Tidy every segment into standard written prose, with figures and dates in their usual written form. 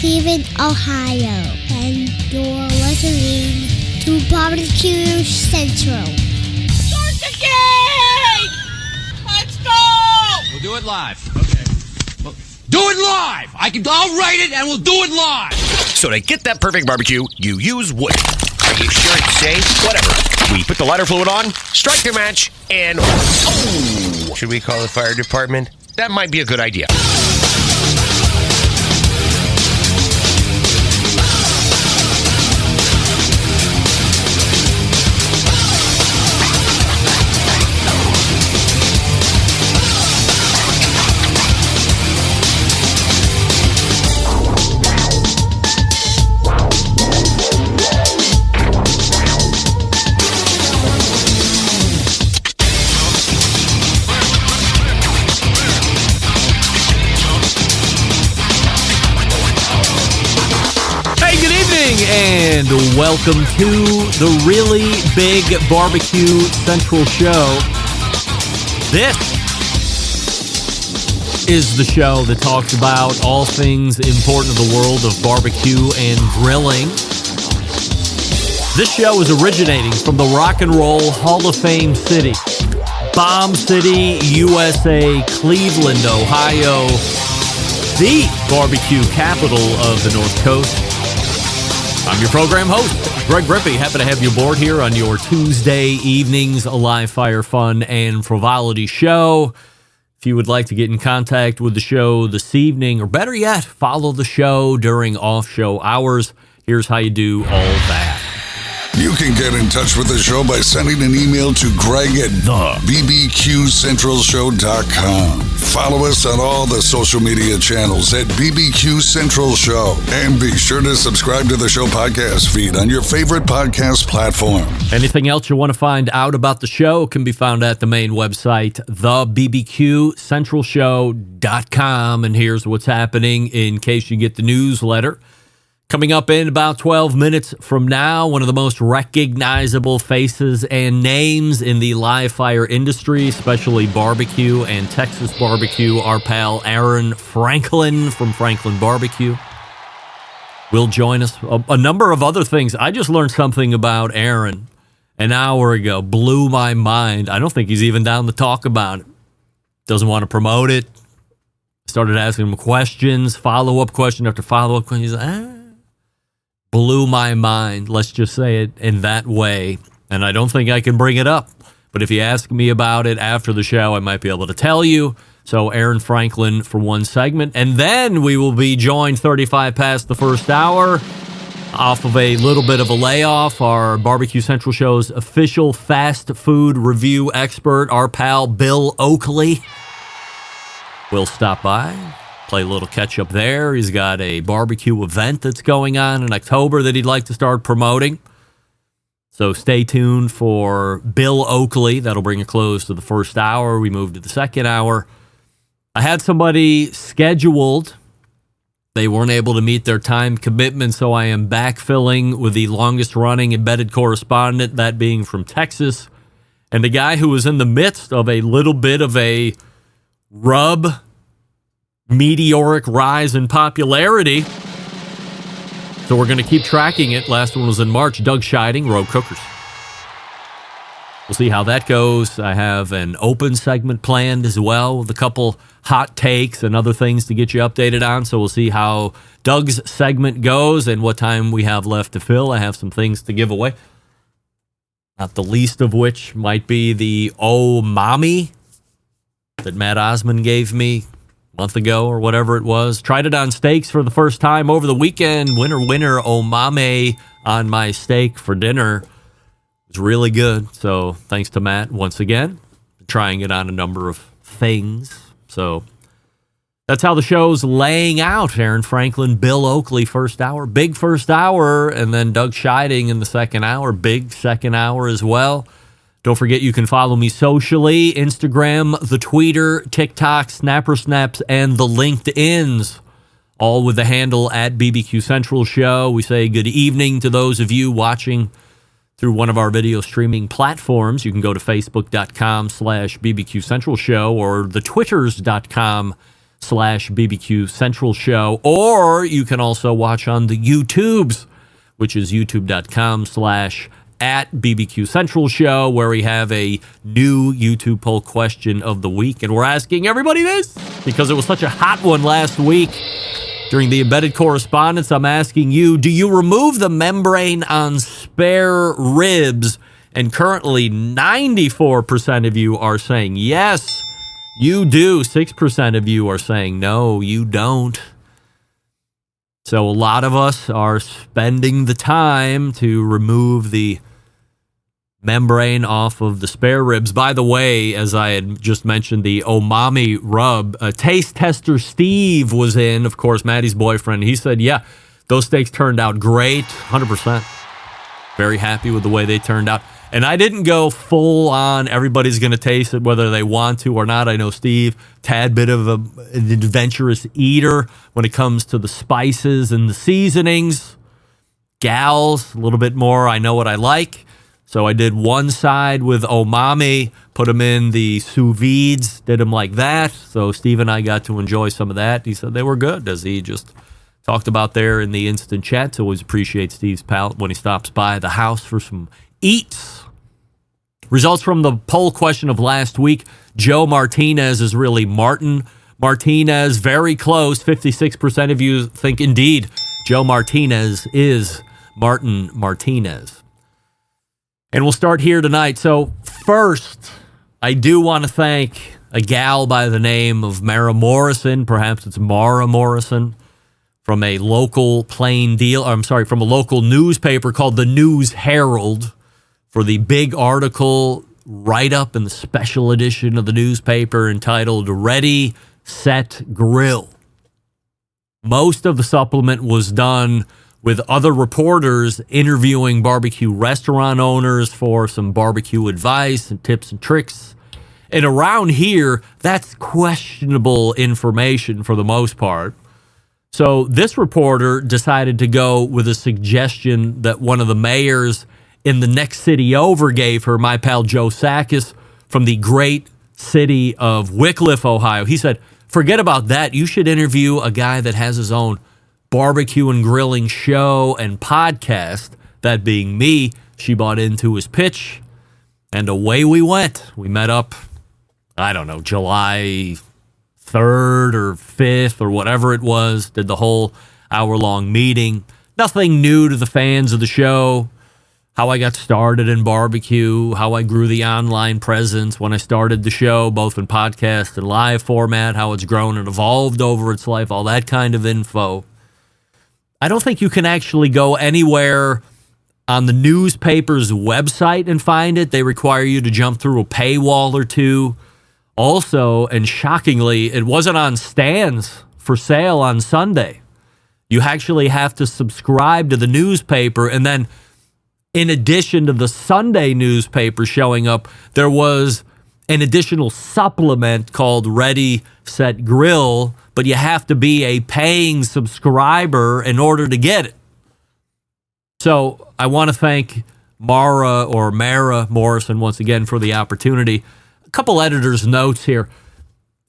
Cleveland, Ohio. And you're listening to Barbecue Central. Start the game! Let's go! We'll do it live. Okay. Well, do it live! I'll write it and we'll do it live! So to get that perfect barbecue, you use wood. Are you sure it's safe? Whatever. We put the lighter fluid on, strike the match, and... Oh! Should we call the fire department? That might be a good idea. And welcome to the Really Big Barbecue Central Show. This is the show that talks about all things important in the world of barbecue and grilling. This show is originating from the Rock and Roll Hall of Fame city, Bomb City, USA, Cleveland, Ohio, the barbecue capital of the North Coast. I'm your program host, Greg Grippy. Happy to have you aboard here on your Tuesday evenings live fire fun and frivolity show. If you would like to get in contact with the show this evening, or better yet, follow the show during off-show hours, here's how you do all that. You can get in touch with the show by sending an email to Greg at thebbqcentralshow.com. Follow us on all the social media channels at BBQ Central Show. And be sure to subscribe to the show podcast feed on your favorite podcast platform. Anything else you want to find out about the show can be found at the main website, thebbqcentralshow.com. And here's what's happening in case you get the newsletter. Coming up in about 12 minutes from now, one of the most recognizable faces and names in the live fire industry, especially barbecue and Texas barbecue, our pal Aaron Franklin from Franklin Barbecue will join us. A number of other things. I just learned something about Aaron an hour ago. Blew my mind. I don't think he's even down to talk about it. Doesn't want to promote it. Started asking him questions, follow-up question after follow-up question. He's like, blew my mind, let's just say it in that way. And I don't think I can bring it up. But if you ask me about it after the show, I might be able to tell you. So Aaron Franklin for one segment. And then we will be joined 35 past the first hour off of a little bit of a layoff. Our Barbecue Central Show's official fast food review expert, our pal Bill Oakley, will stop by. Play a little catch-up there. He's got a barbecue event that's going on in October that he'd like to start promoting. So stay tuned for Bill Oakley. That'll bring a close to the first hour. We move to the second hour. I had somebody scheduled. They weren't able to meet their time commitment, so I am backfilling with the longest-running embedded correspondent, that being from Texas, and the guy who was in the midst of a little bit of a meteoric rise in popularity. So we're going to keep tracking it. Last one was in March. Doug Scheiding, Rogue Cookers. We'll see how that goes. I have an open segment planned as well with a couple hot takes and other things to get you updated on. So we'll see how Doug's segment goes and what time we have left to fill. I have some things to give away. Not the least of which might be the Oh Mommy that Matt Osmond gave me month ago or whatever it was. Tried it on steaks for the first time over the weekend. Winner, omame on my steak for dinner. It was really good. So thanks to Matt once again. Trying it on a number of things. So that's how the show's laying out. Aaron Franklin, Bill Oakley, first hour. Big first hour. And then Doug Scheiding in the second hour. Big second hour as well. Don't forget you can follow me socially, Instagram, the Tweeter, TikTok, Snapper Snaps, and the LinkedIns, all with the handle at BBQ Central Show. We say good evening to those of you watching through one of our video streaming platforms. You can go to facebook.com/BBQ Central Show or the twitters.com YouTube.com/BBQ Central Show, or you can also watch on the YouTubes, which is youtube.com/@BBQ Central Show, where we have a new YouTube poll question of the week. And we're asking everybody this because it was such a hot one last week. During the embedded correspondence, I'm asking you, do you remove the membrane on spare ribs? And currently 94% of you are saying yes, you do. 6% of you are saying no, you don't. So a lot of us are spending the time to remove the membrane off of the spare ribs. By the way, as I had just mentioned, the umami rub, taste tester Steve was in, of course, Maddie's boyfriend. He said, yeah, those steaks turned out great, 100%. Very happy with the way they turned out. And I didn't go full on, everybody's going to taste it whether they want to or not. I know Steve, tad bit of an adventurous eater when it comes to the spices and the seasonings. Gals, a little bit more, I know what I like. So I did one side with umami, put them in the sous vides, did them like that. So Steve and I got to enjoy some of that. He said they were good, as he just talked about there in the instant chat. So always appreciate Steve's palate when he stops by the house for some eats. Results from the poll question of last week. Joe Martinez is really Martin Martinez. Very close. 56% of you think indeed Joe Martinez is Martin Martinez. And we'll start here tonight. So first, I do want to thank a gal by the name of Mara Morrison. Perhaps it's Mara Morrison from a local from a local newspaper called the News Herald for the big article write-up in the special edition of the newspaper entitled Ready, Set, Grill. Most of the supplement was done with other reporters interviewing barbecue restaurant owners for some barbecue advice and tips and tricks. And around here, that's questionable information for the most part. So this reporter decided to go with a suggestion that one of the mayors in the next city over gave her, my pal Joe Sakis from the great city of Wickliffe, Ohio. He said, forget about that. You should interview a guy that has his own barbecue and grilling show and podcast, that being me. She bought into his pitch, and away we went. We met up, I don't know, July 3rd or 5th or whatever it was, did the whole hour-long meeting. Nothing new to the fans of the show. How I got started in barbecue, how I grew the online presence when I started the show, both in podcast and live format, how it's grown and evolved over its life, all that kind of info. I don't think you can actually go anywhere on the newspaper's website and find it. They require you to jump through a paywall or two. Also, and shockingly, it wasn't on stands for sale on Sunday. You actually have to subscribe to the newspaper, and then in addition to the Sunday newspaper showing up, there was an additional supplement called Ready, Set, Grill, but you have to be a paying subscriber in order to get it. So I want to thank Mara Morrison once again for the opportunity. A couple editor's notes here.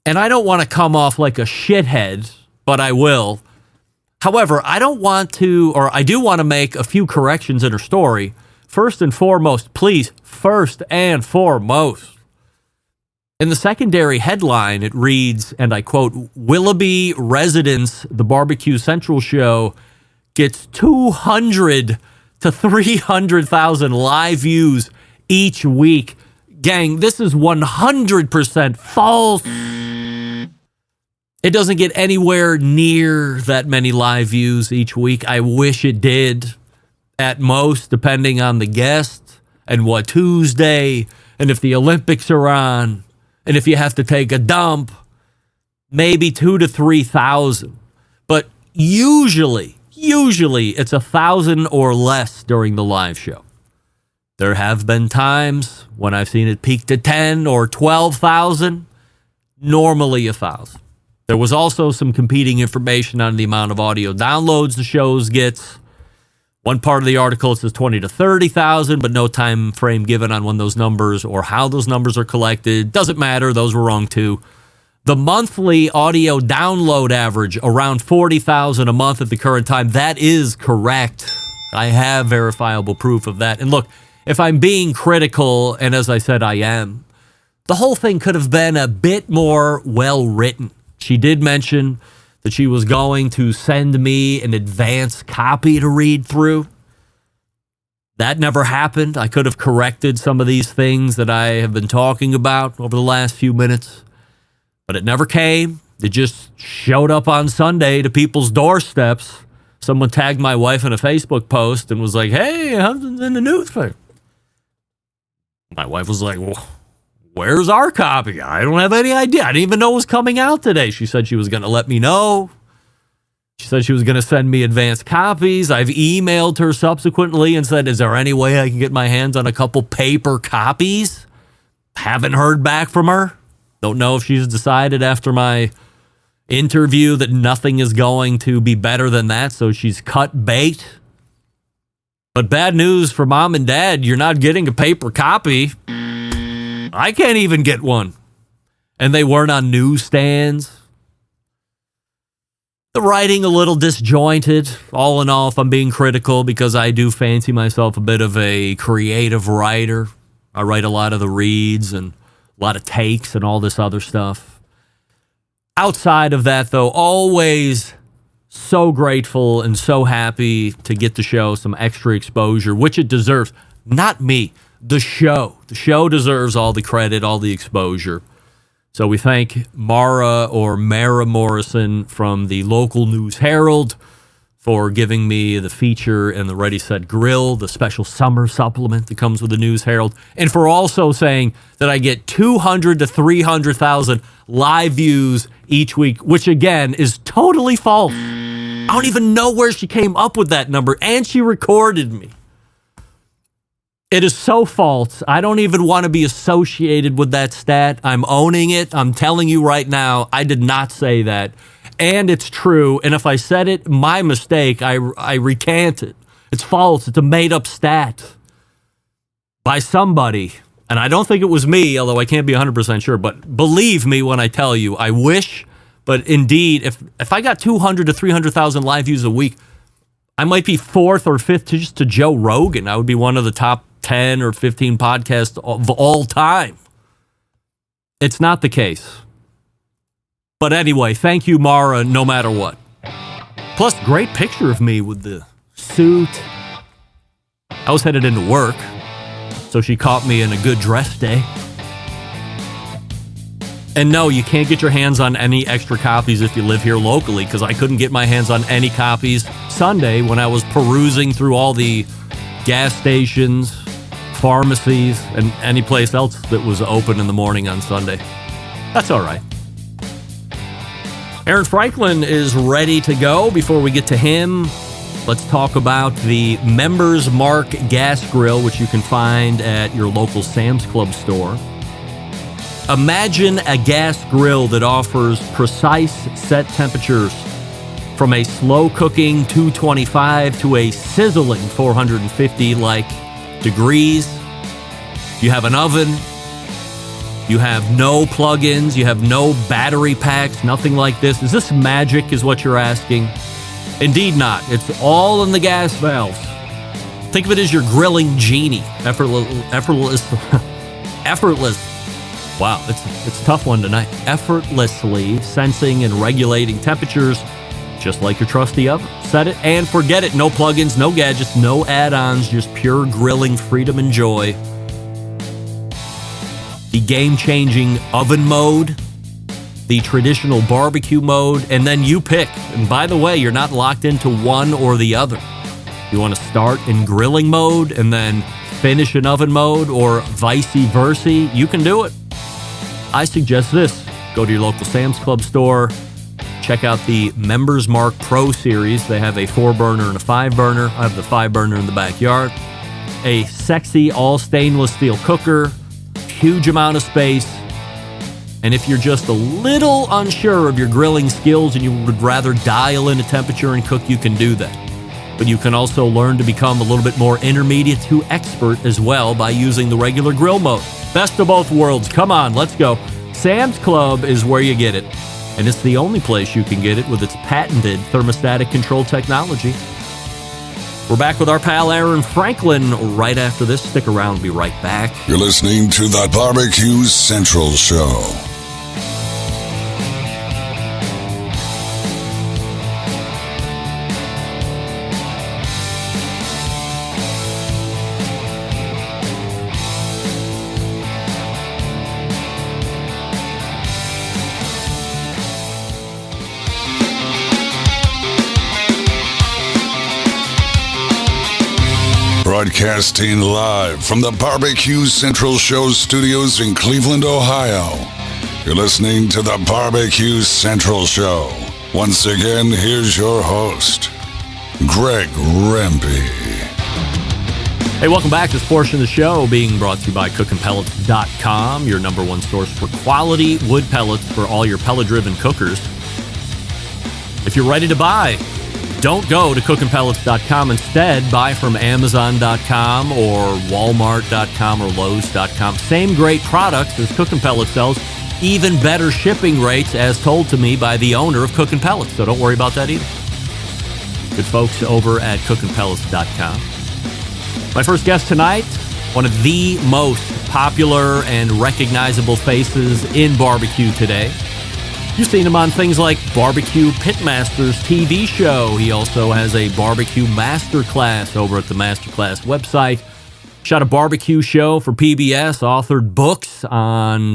And I don't want to come off like a shithead, but I will. However, I do want to make a few corrections in her story. First and foremost, please, first and foremost, in the secondary headline, it reads, and I quote, Willoughby residents, the Barbecue Central show gets 200 to 300,000 live views each week. Gang, this is 100% false. It doesn't get anywhere near that many live views each week. I wish it did. At most, depending on the guest and what Tuesday, and if the Olympics are on, and if you have to take a dump, maybe 2,000 to 3,000. But usually it's 1,000 or less during the live show. There have been times when I've seen it peak to 10 or 12,000, normally 1,000. There was also some competing information on the amount of audio downloads the shows gets. One part of the article says 20 to 30,000, but no time frame given on when those numbers or how those numbers are collected. Doesn't matter. Those were wrong too. The monthly audio download average around 40,000 a month at the current time. That is correct. I have verifiable proof of that. And look, if I'm being critical, and as I said, I am, the whole thing could have been a bit more well-written. She did mention that she was going to send me an advance copy to read through. That never happened. I could have corrected some of these things that I have been talking about over the last few minutes, but it never came. It just showed up on Sunday to people's doorsteps. Someone tagged my wife in a Facebook post and was like, hey, something's in the newspaper. My wife was like, well, where's our copy? I don't have any idea. I didn't even know it was coming out today. She said she was going to let me know. She said she was going to send me advanced copies. I've emailed her subsequently and said, is there any way I can get my hands on a couple paper copies? Haven't heard back from her. Don't know if she's decided after my interview that nothing is going to be better than that, so she's cut bait. But bad news for mom and dad, you're not getting a paper copy. I can't even get one. And they weren't on newsstands. The writing a little disjointed, all in all, if I'm being critical, because I do fancy myself a bit of a creative writer. I write a lot of the reads and a lot of takes and all this other stuff. Outside of that, though, always so grateful and so happy to get the show some extra exposure, which it deserves. Not me, the show. The show deserves all the credit, all the exposure. So we thank Mara Morrison from the local News Herald for giving me the feature and the Ready Set Grill, the special summer supplement that comes with the News Herald, and for also saying that I get 200 to 300,000 live views each week, which again is totally false. I don't even know where she came up with that number, and she recorded me. It is so false. I don't even want to be associated with that stat. I'm owning it. I'm telling you right now, I did not say that. And it's true. And if I said it, my mistake, I recant it. It's false. It's a made-up stat by somebody. And I don't think it was me, although I can't be 100% sure. But believe me when I tell you, I wish. But indeed, if I got 200 to 300,000 live views a week, I might be fourth or fifth just to Joe Rogan. I would be one of the top 10 or 15 podcasts of all time. It's not the case. But anyway, thank you, Mara, no matter what. Plus, great picture of me with the suit. I was headed into work, so she caught me in a good dress day. And no, you can't get your hands on any extra copies if you live here locally, because I couldn't get my hands on any copies Sunday when I was perusing through all the gas stations, pharmacies, and any place else that was open in the morning on Sunday. That's all right. Aaron Franklin is ready to go. Before we get to him, let's talk about the Members Mark Gas Grill, which you can find at your local Sam's Club store. Imagine a gas grill that offers precise set temperatures from a slow-cooking 225 to a sizzling 450 degrees. You have an oven. You have no plug-ins. You have no battery packs, nothing like this. Is this magic, is what you're asking? Indeed not. It's all in the gas valves. Think of it as your grilling genie. Effortless. Wow, it's a tough one tonight. Effortlessly sensing and regulating temperatures, just like your trusty oven. Set it and forget it. No plugins, no gadgets, no add-ons, just pure grilling freedom and joy. The game-changing oven mode, the traditional barbecue mode, and then you pick. And by the way, you're not locked into one or the other. You want to start in grilling mode and then finish in oven mode, or vice versa, you can do it. I suggest this. Go to your local Sam's Club store. Check out the Members Mark Pro Series. They have a 4-burner and a 5-burner. I have the 5-burner in the backyard. A sexy all stainless steel cooker. Huge amount of space. And if you're just a little unsure of your grilling skills and you would rather dial in a temperature and cook, you can do that. But you can also learn to become a little bit more intermediate to expert as well by using the regular grill mode. Best of both worlds. Come on, let's go. Sam's Club is where you get it, and it's the only place you can get it with its patented thermostatic control technology. We're back with our pal Aaron Franklin right after this. Stick around, we'll be right back. You're listening to the Barbecue Central Show. Broadcasting live from the Barbecue Central Show studios in Cleveland, Ohio. You're listening to the Barbecue Central Show. Once again, here's your host, Greg Rempe. Hey, welcome back. This portion of the show being brought to you by cookandpellets.com, your number one source for quality wood pellets for all your pellet-driven cookers. If you're ready to buy, don't go to cookandpellets.com. Instead, buy from Amazon.com or Walmart.com or Lowe's.com. Same great products as Cook and Pellets sells, even better shipping rates as told to me by the owner of Cook and Pellets, so don't worry about that either. Good folks over at cookandpellets.com. My first guest tonight, one of the most popular and recognizable faces in barbecue today. You've seen him on things like Barbecue Pitmasters TV show. He also has a barbecue masterclass over at the Masterclass website. Shot a barbecue show for PBS, authored books on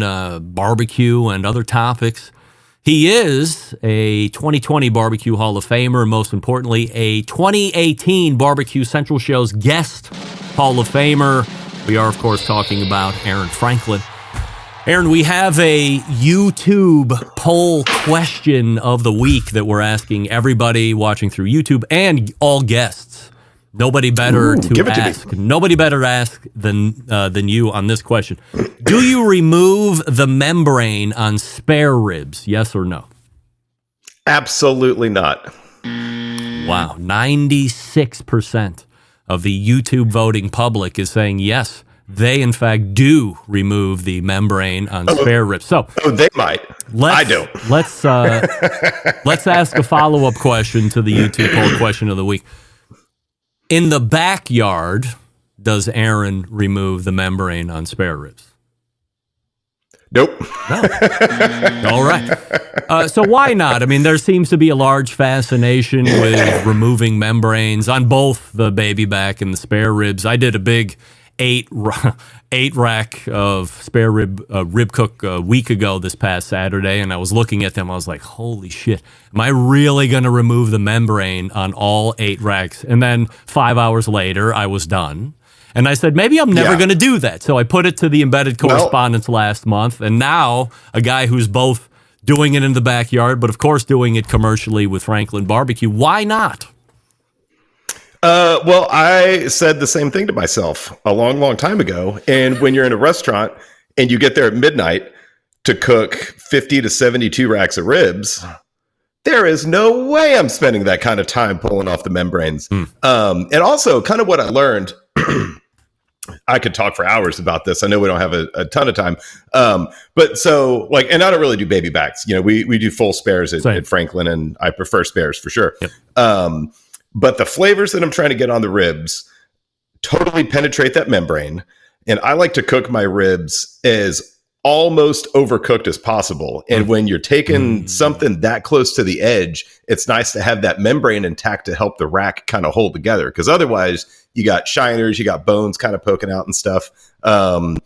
barbecue and other topics. He is a 2020 Barbecue Hall of Famer, and most importantly, a 2018 Barbecue Central Show's guest Hall of Famer. We are, of course, talking about Aaron Franklin. Aaron, we have a YouTube poll question of the week that we're asking everybody watching through YouTube and all guests. Nobody better to ask. Nobody better to ask than you on this question. Do you remove the membrane on spare ribs? Yes or no? Absolutely not. Wow, 96% of the YouTube voting public is saying yes. They, in fact, do remove the membrane on spare ribs. So, they might. I don't. Let's ask a follow-up question to the YouTube poll question of the week. In the backyard, does Aaron remove the membrane on spare ribs? Nope. No. All right. So why not? I mean, there seems to be a large fascination with removing membranes on both the baby back and the spare ribs. I did a big eight rack of spare rib cook a week ago this past Saturday, and I was looking at them. I was like, holy shit, am I really going to remove the membrane on all 8 racks? And then 5 hours later, I was done. And I said, maybe I'm never going to do that. So I put it to the embedded correspondence last month, and now a guy who's both doing it in the backyard, but of course doing it commercially with Franklin Barbecue. Why not? Well, I said the same thing to myself a long, long time ago. And when you're in a restaurant and you get there at midnight to cook 50 to 72 racks of ribs, there is no way I'm spending that kind of time pulling off the membranes. And also kind of what I learned, I could talk for hours about this. I know we don't have a ton of time. But so like, and I don't really do baby backs. You know, we do full spares at Franklin, and I prefer spares for sure. Yep. But the flavors that I'm trying to get on the ribs totally penetrate that membrane. And I like to cook my ribs as almost overcooked as possible. And when you're taking something that close to the edge, it's nice to have that membrane intact to help the rack kind of hold together. Because otherwise, you got shiners, you got bones kind of poking out and stuff. And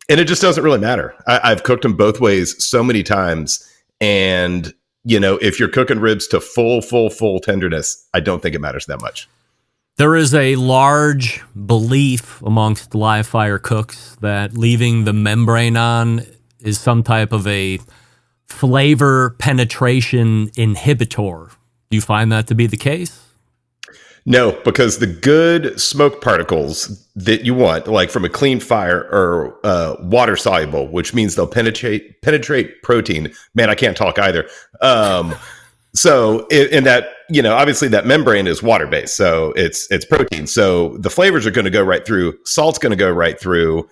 it just doesn't really matter. I've cooked them both ways so many times. And you know, if you're cooking ribs to full tenderness, I don't think it matters that much. There is a large belief amongst live fire cooks that leaving the membrane on is some type of a flavor penetration inhibitor. Do you find that to be the case? No, because the good smoke particles that you want, like from a clean fire, are water soluble, which means they'll penetrate protein. Man, I can't talk either. So in that, you know, obviously that membrane is water based, so it's protein. So the flavors are going to go right through. Salt's going to go right through.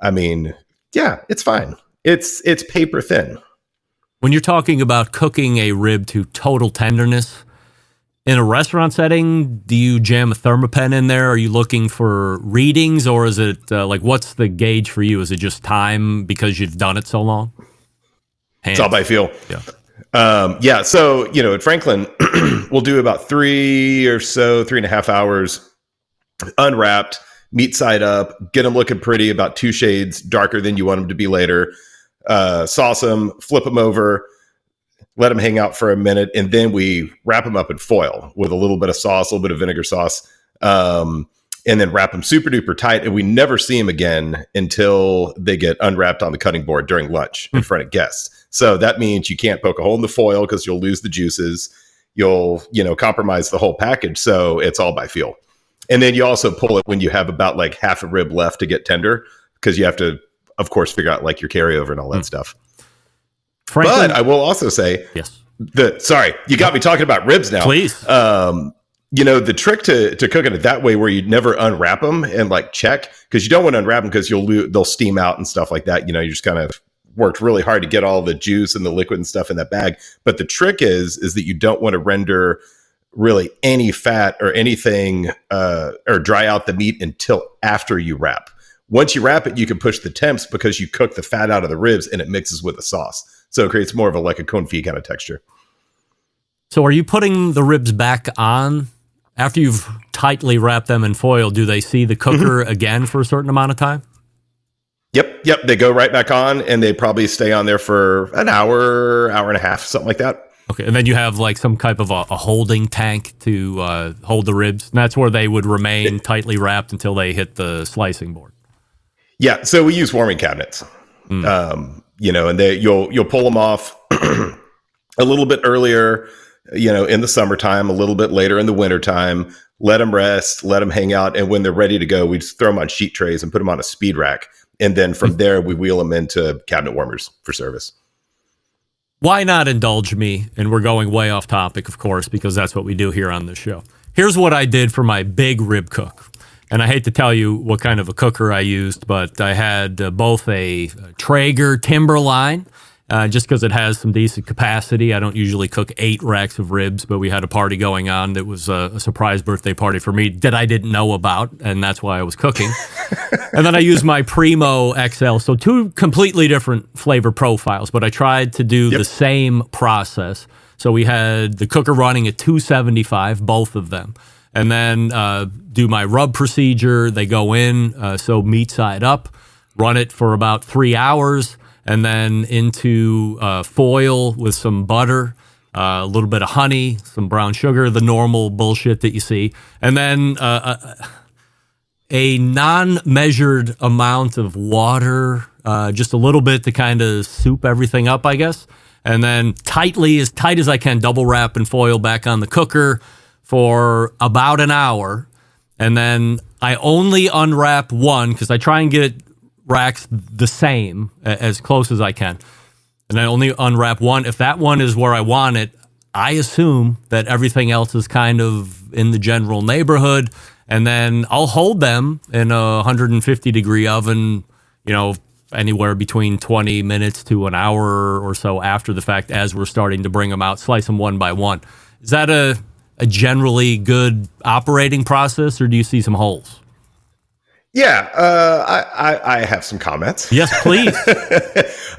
I mean, yeah, it's fine. It's paper thin. When you're talking about cooking a rib to total tenderness in a restaurant setting, do you jam a thermopen in there? Are you looking for readings, or is it what's the gauge for you? Is it just time because you've done it so long? It's all by feel. Yeah. So, at Franklin, we'll do about 3.5 hours unwrapped, meat side up, get them looking pretty, about 2 shades darker than you want them to be later. Sauce them, flip them over, let them hang out for a minute, and then we wrap them up in foil with a little bit of sauce, a little bit of vinegar sauce, and then wrap them super duper tight. And we never see them again until they get unwrapped on the cutting board during lunch in front of guests. So that means you can't poke a hole in the foil because you'll lose the juices. You'll, compromise the whole package. So it's all by feel. And then you also pull it when you have about like half a rib left to get tender, because you have to, of course, figure out like your carryover and all that stuff. Franklin, But I will also say, yes. Sorry, you got me talking about ribs now. Please. The trick to cooking it that way, where you never unwrap them and like check, because you don't want to unwrap them because they'll steam out and stuff like that. You just kind of worked really hard to get all the juice and the liquid and stuff in that bag. But the trick is that you don't want to render really any fat or anything or dry out the meat until after you wrap. Once you wrap it, you can push the temps because you cook the fat out of the ribs and it mixes with the sauce. So it creates more of a confit kind of texture. So are you putting the ribs back on after you've tightly wrapped them in foil? Do they see the cooker again for a certain amount of time? Yep. They go right back on, and they probably stay on there for an hour and a half, something like that. Okay, and then you have like some type of a holding tank to hold the ribs. And that's where they would remain tightly wrapped until they hit the slicing board. Yeah, so we use warming cabinets. And you'll pull them off a little bit earlier, in the summertime, a little bit later in the wintertime, let them rest, let them hang out. And when they're ready to go, we just throw them on sheet trays and put them on a speed rack. And then from there, we wheel them into cabinet warmers for service. Why not indulge me? And we're going way off topic, of course, because that's what we do here on the show. Here's what I did for my big rib cook. And I hate to tell you what kind of a cooker I used, but I had both a Traeger Timberline, just because it has some decent capacity. I don't usually cook 8 racks of ribs, but we had a party going on that was a surprise birthday party for me that I didn't know about, and that's why I was cooking. And then I used my Primo XL, so 2 completely different flavor profiles, but I tried to do the same process. So we had the cooker running at 275, both of them. And then do my rub procedure. They go in, so meat side up, run it for about 3 hours, and then into foil with some butter, a little bit of honey, some brown sugar, the normal bullshit that you see. And then a non-measured amount of water, just a little bit to kind of soup everything up, I guess. And then as tight as I can, double wrap and foil back on the cooker for about an hour. And then I only unwrap one because I try and get racks the same, as close as I can. And I only unwrap one. If that one is where I want it, I assume that everything else is kind of in the general neighborhood. And then I'll hold them in a 150 degree oven, anywhere between 20 minutes to an hour or so after the fact, as we're starting to bring them out, slice them one by one. Is that a generally good operating process, or do you see some holes? Yeah, I have some comments. Yes, please.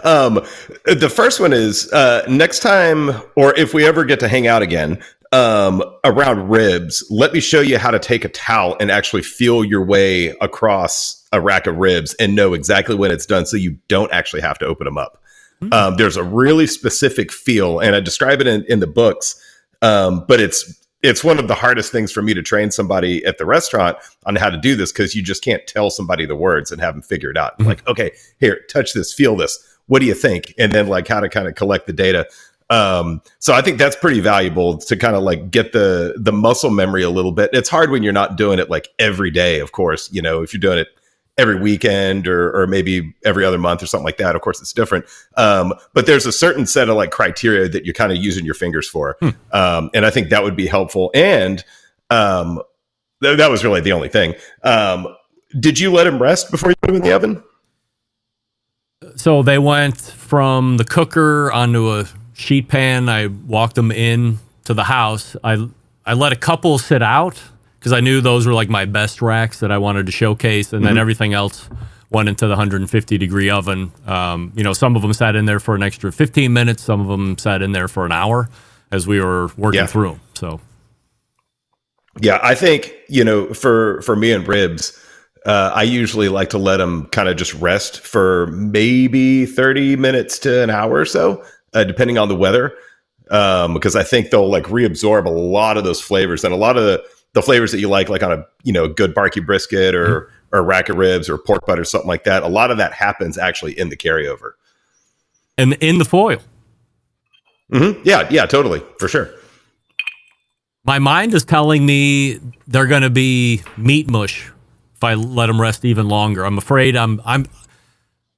The first one is next time, or if we ever get to hang out again, around ribs, let me show you how to take a towel and actually feel your way across a rack of ribs and know exactly when it's done, so you don't actually have to open them up. There's a really specific feel, and I describe it in the books, but it's one of the hardest things for me to train somebody at the restaurant on how to do this, because you just can't tell somebody the words and have them figure it out. Like, okay, here, touch this, feel this. What do you think? And then like how to kind of collect the data. So I think that's pretty valuable to kind of like get the muscle memory a little bit. It's hard when you're not doing it like every day, of course. If you're doing it every weekend or maybe every other month or something like that, of course it's different. But there's a certain set of like criteria that you're kind of using your fingers for. And I think that would be helpful. And that was really the only thing. Did you let him rest before you put him in the oven? So they went from the cooker onto a sheet pan. I walked them in to the house. I let a couple sit out because I knew those were like my best racks that I wanted to showcase, and then everything else went into the 150 degree oven. Some of them sat in there for an extra 15 minutes. Some of them sat in there for an hour as we were working through them. So, yeah, I think, for me and ribs, I usually like to let them kind of just rest for maybe 30 minutes to an hour or so, depending on the weather, because I think they'll like reabsorb a lot of those flavors and a lot of the flavors that you like on a good barbecue brisket or rack of ribs or pork butt or something like that. A lot of that happens actually in the carryover and in the foil. Mm-hmm. Yeah, totally, for sure. My mind is telling me they're going to be meat mush if I let them rest even longer. I'm afraid I'm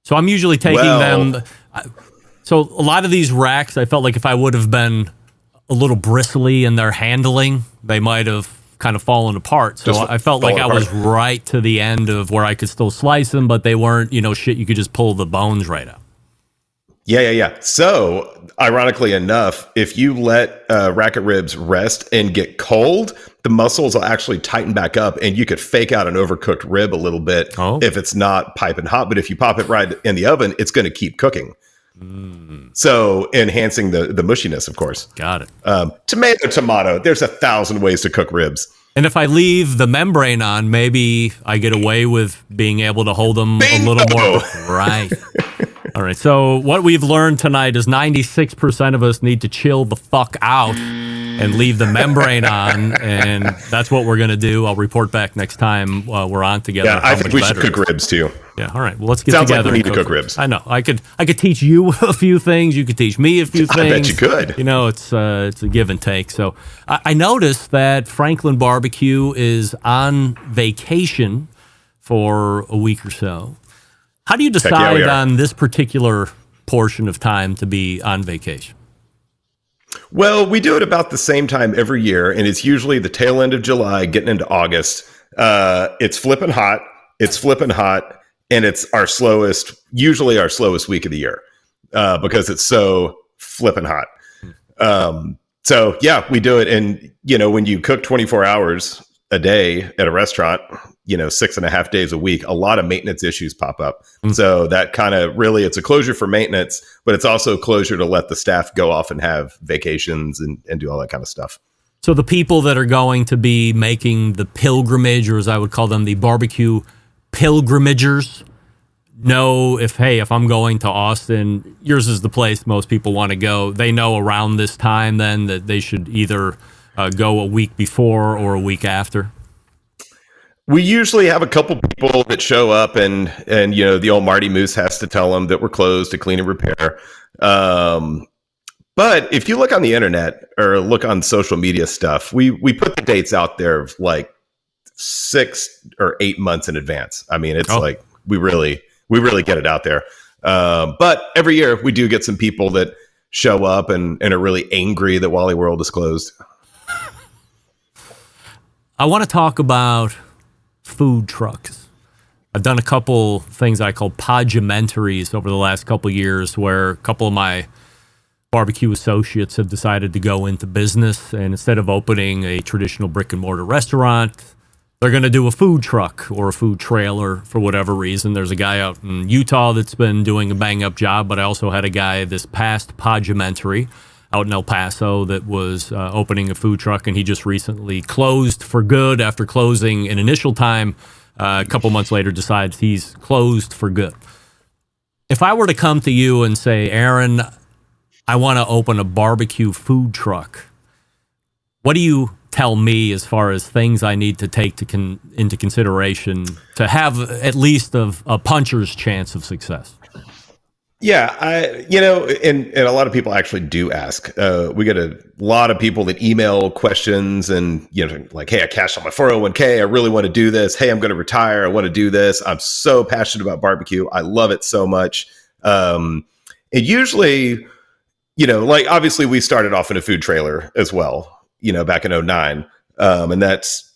usually taking them. So a lot of these racks, I felt like if I would have been a little bristly in their handling, they might have kind of fallen apart. So I felt like I was right to the end of where I could still slice them, but they weren't, shit you could just pull the bones right out. Yeah. So, ironically enough, if you let rack of ribs rest and get cold, the muscles will actually tighten back up, and you could fake out an overcooked rib a little bit if it's not piping hot. But if you pop it right in the oven, it's going to keep cooking. So, enhancing the mushiness, of course. Got it. Tomato. There's 1,000 ways to cook ribs. And if I leave the membrane on, maybe I get away with being able to hold them a little more. Right. All right. So what we've learned tonight is 96% of us need to chill the fuck out and leave the membrane on. And that's what we're going to do. I'll report back next time we're on together. Yeah, I think we should cook ribs too. Yeah. All right. Well, let's get Sounds together. Like we need to cook ribs. I know. I could teach you a few things. You could teach me a few things. I bet you could. It's a give and take. So I noticed that Franklin Barbecue is on vacation for a week or so. How do you decide on this particular portion of time to be on vacation? Well, we do it about the same time every year, and it's usually the tail end of July, getting into August. It's flipping hot. And it's usually our slowest week of the year, because it's so flipping hot. So yeah, we do it. And, when you cook 24 hours a day at a restaurant, 6.5 days a week, a lot of maintenance issues pop up. So that kind of really, it's a closure for maintenance, but it's also a closure to let the staff go off and have vacations and do all that kind of stuff. So the people that are going to be making the pilgrimage, or as I would call them, the barbecue pilgrimagers, know if I'm going to Austin, yours is the place most people want to go. They know around this time then that they should either go a week before or a week after. We usually have a couple people that show up and the old Marty Moose has to tell them that we're closed to clean and repair. But if you look on the internet or look on social media stuff, we put the dates out there of like 6 or 8 months in advance. I mean, it's like we really get it out there. But every year we do get some people that show up and are really angry that Wally World is closed. I want to talk about food trucks. I've done a couple things I call podumentaries over the last couple of years, where a couple of my barbecue associates have decided to go into business, and instead of opening a traditional brick and mortar restaurant, they're going to do a food truck or a food trailer for whatever reason. There's a guy out in Utah that's been doing a bang up job, but I also had a guy this past podumentary out in El Paso that was opening a food truck, and he just recently closed for good after closing an initial time. A couple months later decides he's closed for good. If I were to come to you and say, Aaron, I want to open a barbecue food truck, what do you tell me as far as things I need to take into consideration to have at least a puncher's chance of success? Yeah, and a lot of people actually do ask. We get a lot of people that email questions and, like, hey, I cashed on my 401k. I really want to do this. Hey, I'm going to retire. I want to do this. I'm so passionate about barbecue. I love it so much. And usually, like obviously we started off in a food trailer as well, back in 2009. And that's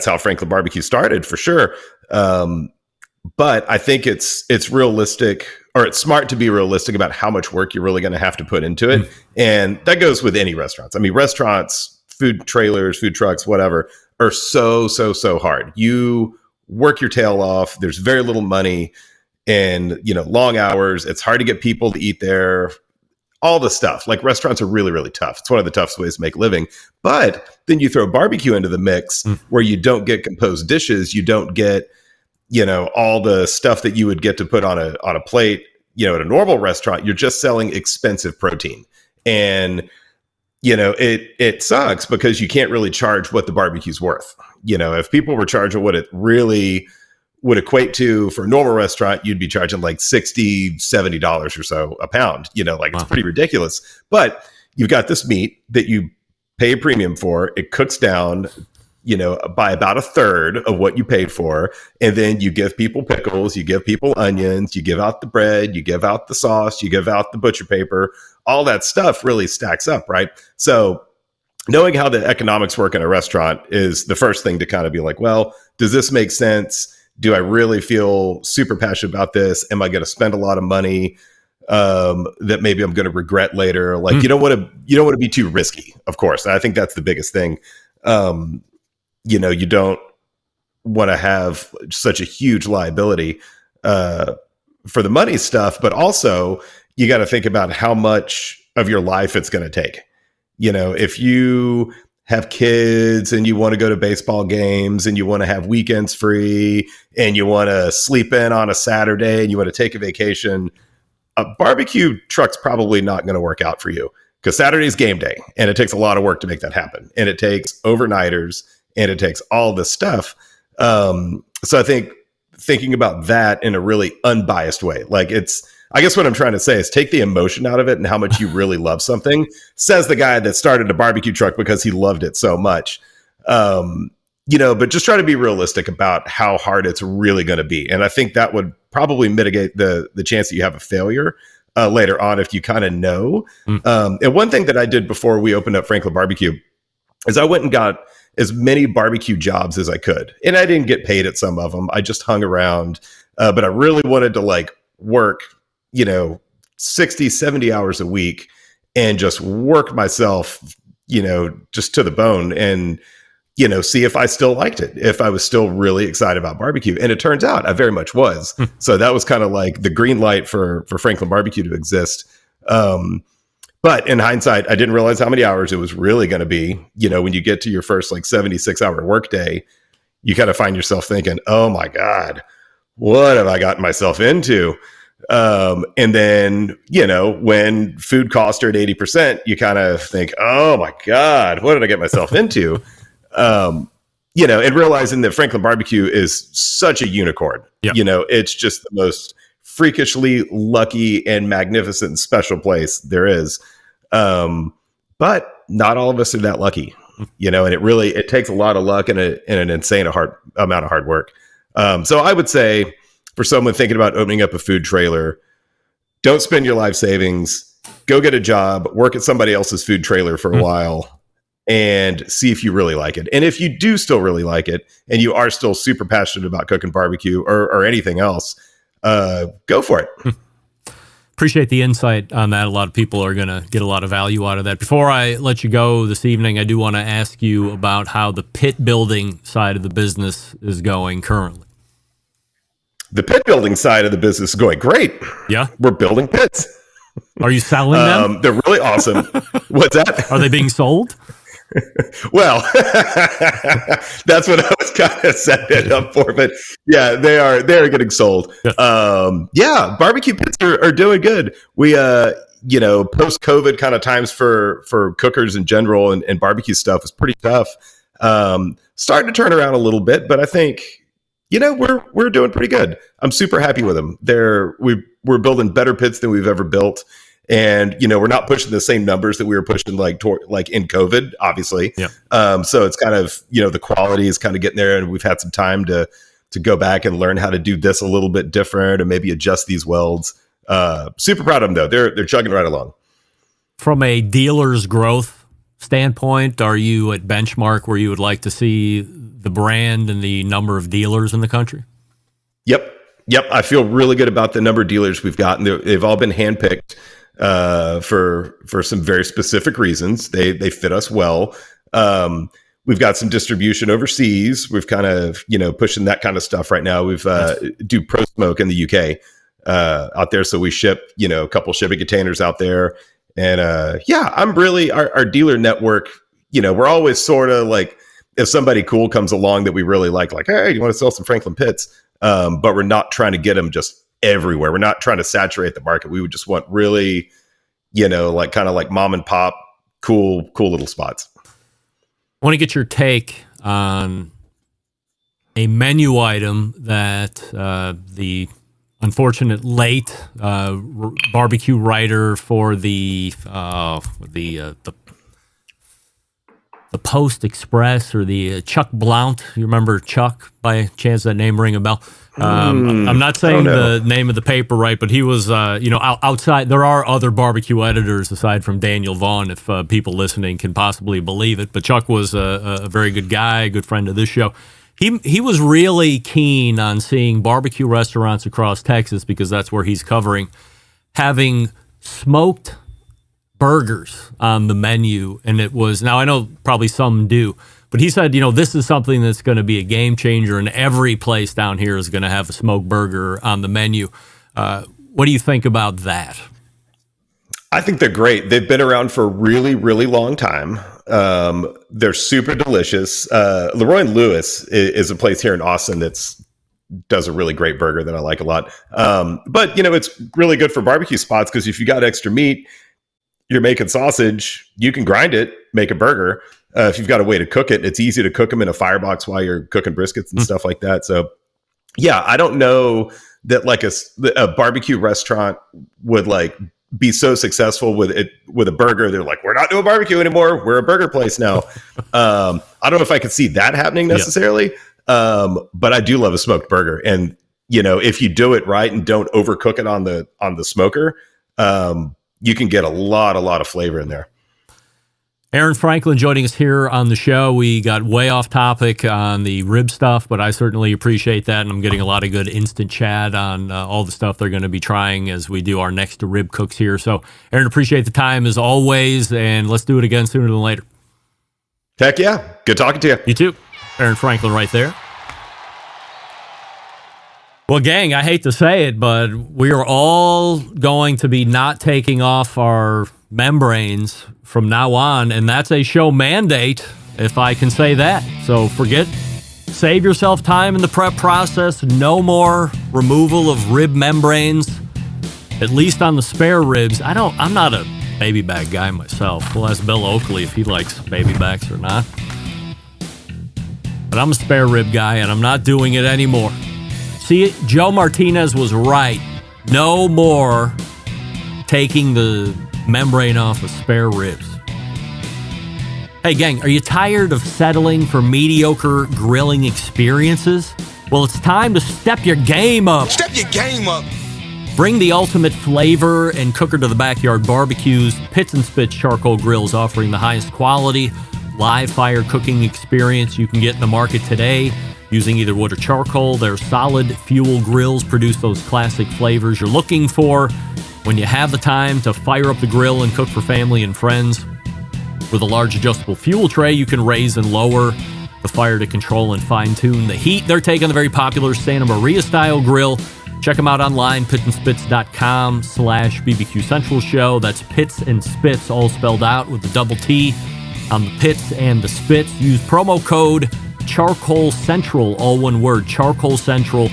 how Franklin Barbecue started for sure. But I think it's realistic or it's smart to be realistic about how much work you're really going to have to put into it. And that goes with any restaurants. I mean, restaurants, food trailers, food trucks, whatever, are so hard. You work your tail off. There's very little money and, long hours. It's hard to get people to eat there. All the stuff. Like, restaurants are really, really tough. It's one of the toughest ways to make a living. But then you throw barbecue into the mix where you don't get composed dishes. You don't get, all the stuff that you would get to put on a plate, at a normal restaurant. You're just selling expensive protein. And, it sucks because you can't really charge what the barbecue's worth. If people were charging what it really would equate to for a normal restaurant, you'd be charging like $60, $70 or so a pound. It's pretty ridiculous. But you've got this meat that you pay a premium for. It cooks down, by about a third of what you paid for. And then you give people pickles, you give people onions, you give out the bread, you give out the sauce, you give out the butcher paper. All that stuff really stacks up, right? So knowing how the economics work in a restaurant is the first thing to kind of be like, well, does this make sense? Do I really feel super passionate about this? Am I going to spend a lot of money that maybe I'm going to regret later? Like, you don't want to be too risky, of course. I think that's the biggest thing. You don't want to have such a huge liability for the money stuff, but also you got to think about how much of your life it's going to take. If you have kids and you want to go to baseball games and you want to have weekends free and you want to sleep in on a Saturday and you want to take a vacation, a barbecue truck's probably not going to work out for you, because Saturday's game day and it takes a lot of work to make that happen. And it takes overnighters and it takes all this stuff. So I think thinking about that in a really unbiased way, I guess what I'm trying to say is take the emotion out of it and how much you really love something, says the guy that started a barbecue truck because he loved it so much. But just try to be realistic about how hard it's really going to be. And I think that would probably mitigate the chance that you have a failure later on if you kind of know. And one thing that I did before we opened up Franklin Barbecue is I went and got as many barbecue jobs as I could. And I didn't get paid at some of them. I just hung around. But I really wanted to work 60, 70 hours a week and just work myself, just to the bone and, see if I still liked it, if I was still really excited about barbecue. And it turns out I very much was. So that was kind of like the green light for Franklin Barbecue to exist. But in hindsight, I didn't realize how many hours it was really going to be. When you get to your first 76-hour workday, you kind of find yourself thinking, oh my God, what have I gotten myself into? And then, when food costs are at 80%, you kind of think, oh my God, what did I get myself into? And realizing that Franklin Barbecue is such a unicorn. Yep. It's just the most freakishly lucky and magnificent and special place there is. But not all of us are that lucky, and it takes a lot of luck and an insane amount of hard work. So I would say, for someone thinking about opening up a food trailer, don't spend your life savings. Go get a job, work at somebody else's food trailer for a while, and see if you really like it. And if you do still really like it, and you are still super passionate about cooking barbecue or anything else, go for it. Appreciate the insight on that. A lot of people are going to get a lot of value out of that. Before I let you go this evening, I do want to ask you about how the pit building side of the business is going currently. The pit building side of the business is going great. Yeah. We're building pits. Are you selling them? They're really awesome. What's that? Are they being sold? Well, that's what I was kind of setting it up for. But yeah, they're getting sold. Yeah, barbecue pits are doing good. We, post-COVID kind of times for cookers in general and barbecue stuff was pretty tough. Starting to turn around a little bit, but I think, we're doing pretty good. I'm super happy with them. We're building better pits than we've ever built. And, we're not pushing the same numbers that we were pushing like in COVID, obviously. Yeah. So it's kind of, the quality is kind of getting there, and we've had some time to go back and learn how to do this a little bit different and maybe adjust these welds. Super proud of them though. They're chugging right along. From a dealer's growth standpoint, are you at benchmark where you would like to see the brand and the number of dealers in the country? Yep. Yep. I feel really good about the number of dealers we've gotten. They've all been handpicked for some very specific reasons. They fit us well. We've got some distribution overseas. We've kind of, pushing that kind of stuff right now. We've do Pro Smoke in the UK out there. So we ship, a couple shipping containers out there. And I'm really, our dealer network, we're always sort of like, if somebody cool comes along that we really like, hey, you want to sell some Franklin pits? But we're not trying to get them just everywhere. We're not trying to saturate the market. We would just want really, kind of like mom and pop, cool little spots. I want to get your take on a menu item that the unfortunate late barbecue writer for the Post Express or the Chuck Blount. You remember Chuck by chance? That name ring a bell? I'm not saying the name of the paper right, but he was, outside. There are other barbecue editors aside from Daniel Vaughn, if people listening can possibly believe it. But Chuck was a very good guy, a good friend of this show. He was really keen on seeing barbecue restaurants across Texas, because that's where he's covering, having smoked burgers on the menu. And it was, now I know probably some do, but he said, this is something that's going to be a game changer, and every place down here is going to have a smoked burger on the menu. What do you think about that? I think they're great. They've been around for a really, really long time. They're super delicious. Leroy and Lewis is a place here in Austin does a really great burger that I like a lot. But it's really good for barbecue spots, because if you got extra meat, you're making sausage, you can grind it, make a burger. If you've got a way to cook it, it's easy to cook them in a firebox while you're cooking briskets and stuff like that. So yeah, I don't know that like a barbecue restaurant would like be so successful with a burger. They're like, we're not doing barbecue anymore. We're a burger place now. I don't know if I could see that happening necessarily. Yeah. But I do love a smoked burger. And if you do it right and don't overcook it on the smoker, you can get a lot of flavor in there. Aaron Franklin joining us here on the show. We got way off topic on the rib stuff, but I certainly appreciate that, and I'm getting a lot of good instant chat on all the stuff they're going to be trying as we do our next rib cooks here. So, Aaron, appreciate the time as always, and let's do it again sooner than later. Heck yeah. Good talking to you. You too. Aaron Franklin right there. Well, gang, I hate to say it, but we are all going to be not taking off our membranes from now on, and that's a show mandate, if I can say that. So save yourself time in the prep process. No more removal of rib membranes, at least on the spare ribs. I'm not a baby back guy myself. We'll ask Bill Oakley if he likes baby backs or not. But I'm a spare rib guy, and I'm not doing it anymore. See, Joe Martinez was right. No more taking the membrane off of spare ribs. Hey, gang, are you tired of settling for mediocre grilling experiences? Well, it's time to step your game up. Step your game up. Bring the ultimate flavor and cooker to the backyard barbecues. Pits and Spits Charcoal Grills, offering the highest quality live fire cooking experience you can get in the market today. Using either wood or charcoal, their solid fuel grills produce those classic flavors you're looking for when you have the time to fire up the grill and cook for family and friends. With a large adjustable fuel tray, you can raise and lower the fire to control and fine-tune the heat. They're taking the very popular Santa Maria-style grill. Check them out online, pitsandspits.com/BBQ Central Show. That's Pits and Spits, all spelled out with the double T on the Pits and the Spits. Use promo code Charcoal Central, all one word, Charcoal Central,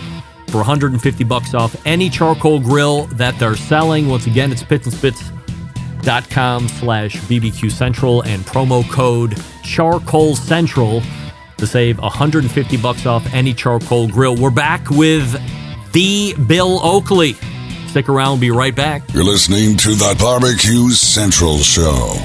for $150 off any charcoal grill that they're selling. Once again, it's pitsandspits.com/BBQ Central and promo code Charcoal Central to save $150 off any charcoal grill. We're back with the Bill Oakley. Stick around, we'll be right back. You're listening to the Barbecue Central Show.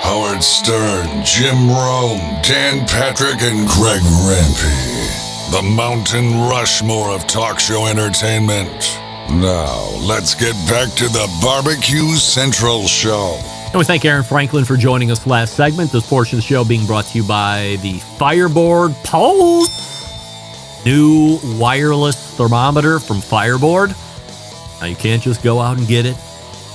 Howard Stern, Jim Rome, Dan Patrick, and Greg Rempe. The Mountain Rushmore of talk show entertainment. Now, let's get back to the Barbecue Central Show. And we thank Aaron Franklin for joining us last segment. This portion of the show being brought to you by the Fireboard Pulse. New wireless thermometer from Fireboard. Now, you can't just go out and get it.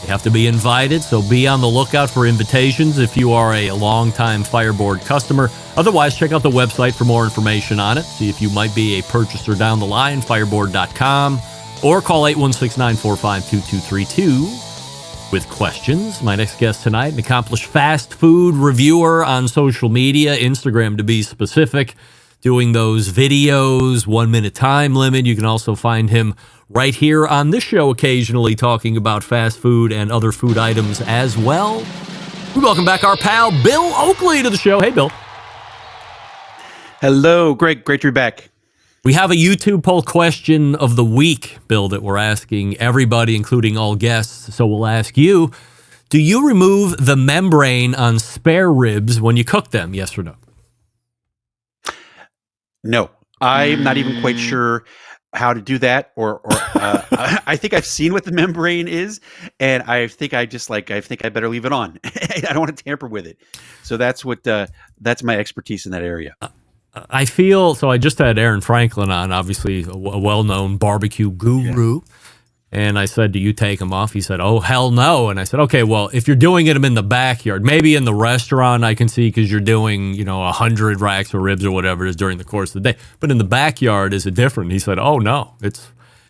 You have to be invited, so be on the lookout for invitations if you are a longtime Fireboard customer. Otherwise, check out the website for more information on it. See if you might be a purchaser down the line, fireboard.com, or call 816-945-2232 with questions. My next guest tonight, an accomplished fast food reviewer on social media, Instagram to be specific, doing those videos, 1 minute time limit. You can also find him right here on this show occasionally talking about fast food and other food items as well. We welcome back our pal Bill Oakley to the show. Hey, Bill. Hello, Greg. Great to be back. We have a YouTube poll question of the week, Bill, that we're asking everybody, including all guests. So we'll ask you, do you remove the membrane on spare ribs when you cook them? Yes or no? No, I'm not even quite sure how to do that, or I think I've seen what the membrane is, and I think I better leave it on. I don't want to tamper with it. So that's my expertise in that area. I feel so. I just had Aaron Franklin on, obviously a well-known barbecue guru. Yeah. And I said, do you take them off? He said, oh, hell no. And I said, okay, well, if you're doing them in the backyard, maybe in the restaurant I can see because you're doing, 100 racks of ribs or whatever it is during the course of the day. But in the backyard, is it different? He said, oh, no, it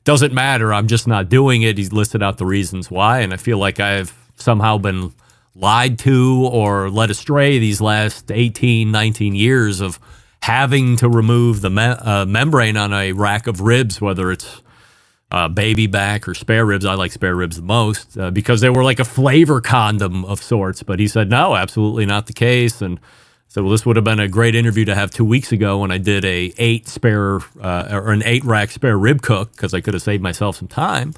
doesn't matter. I'm just not doing it. He's listed out the reasons why. And I feel like I've somehow been lied to or led astray these last 18, 19 years of having to remove the membrane on a rack of ribs, whether it's baby back or spare ribs. I like spare ribs the most because they were like a flavor condom of sorts. But he said, no, absolutely not the case. And so, well, this would have been a great interview to have 2 weeks ago when I did an 8-rack spare rib cook because I could have saved myself some time.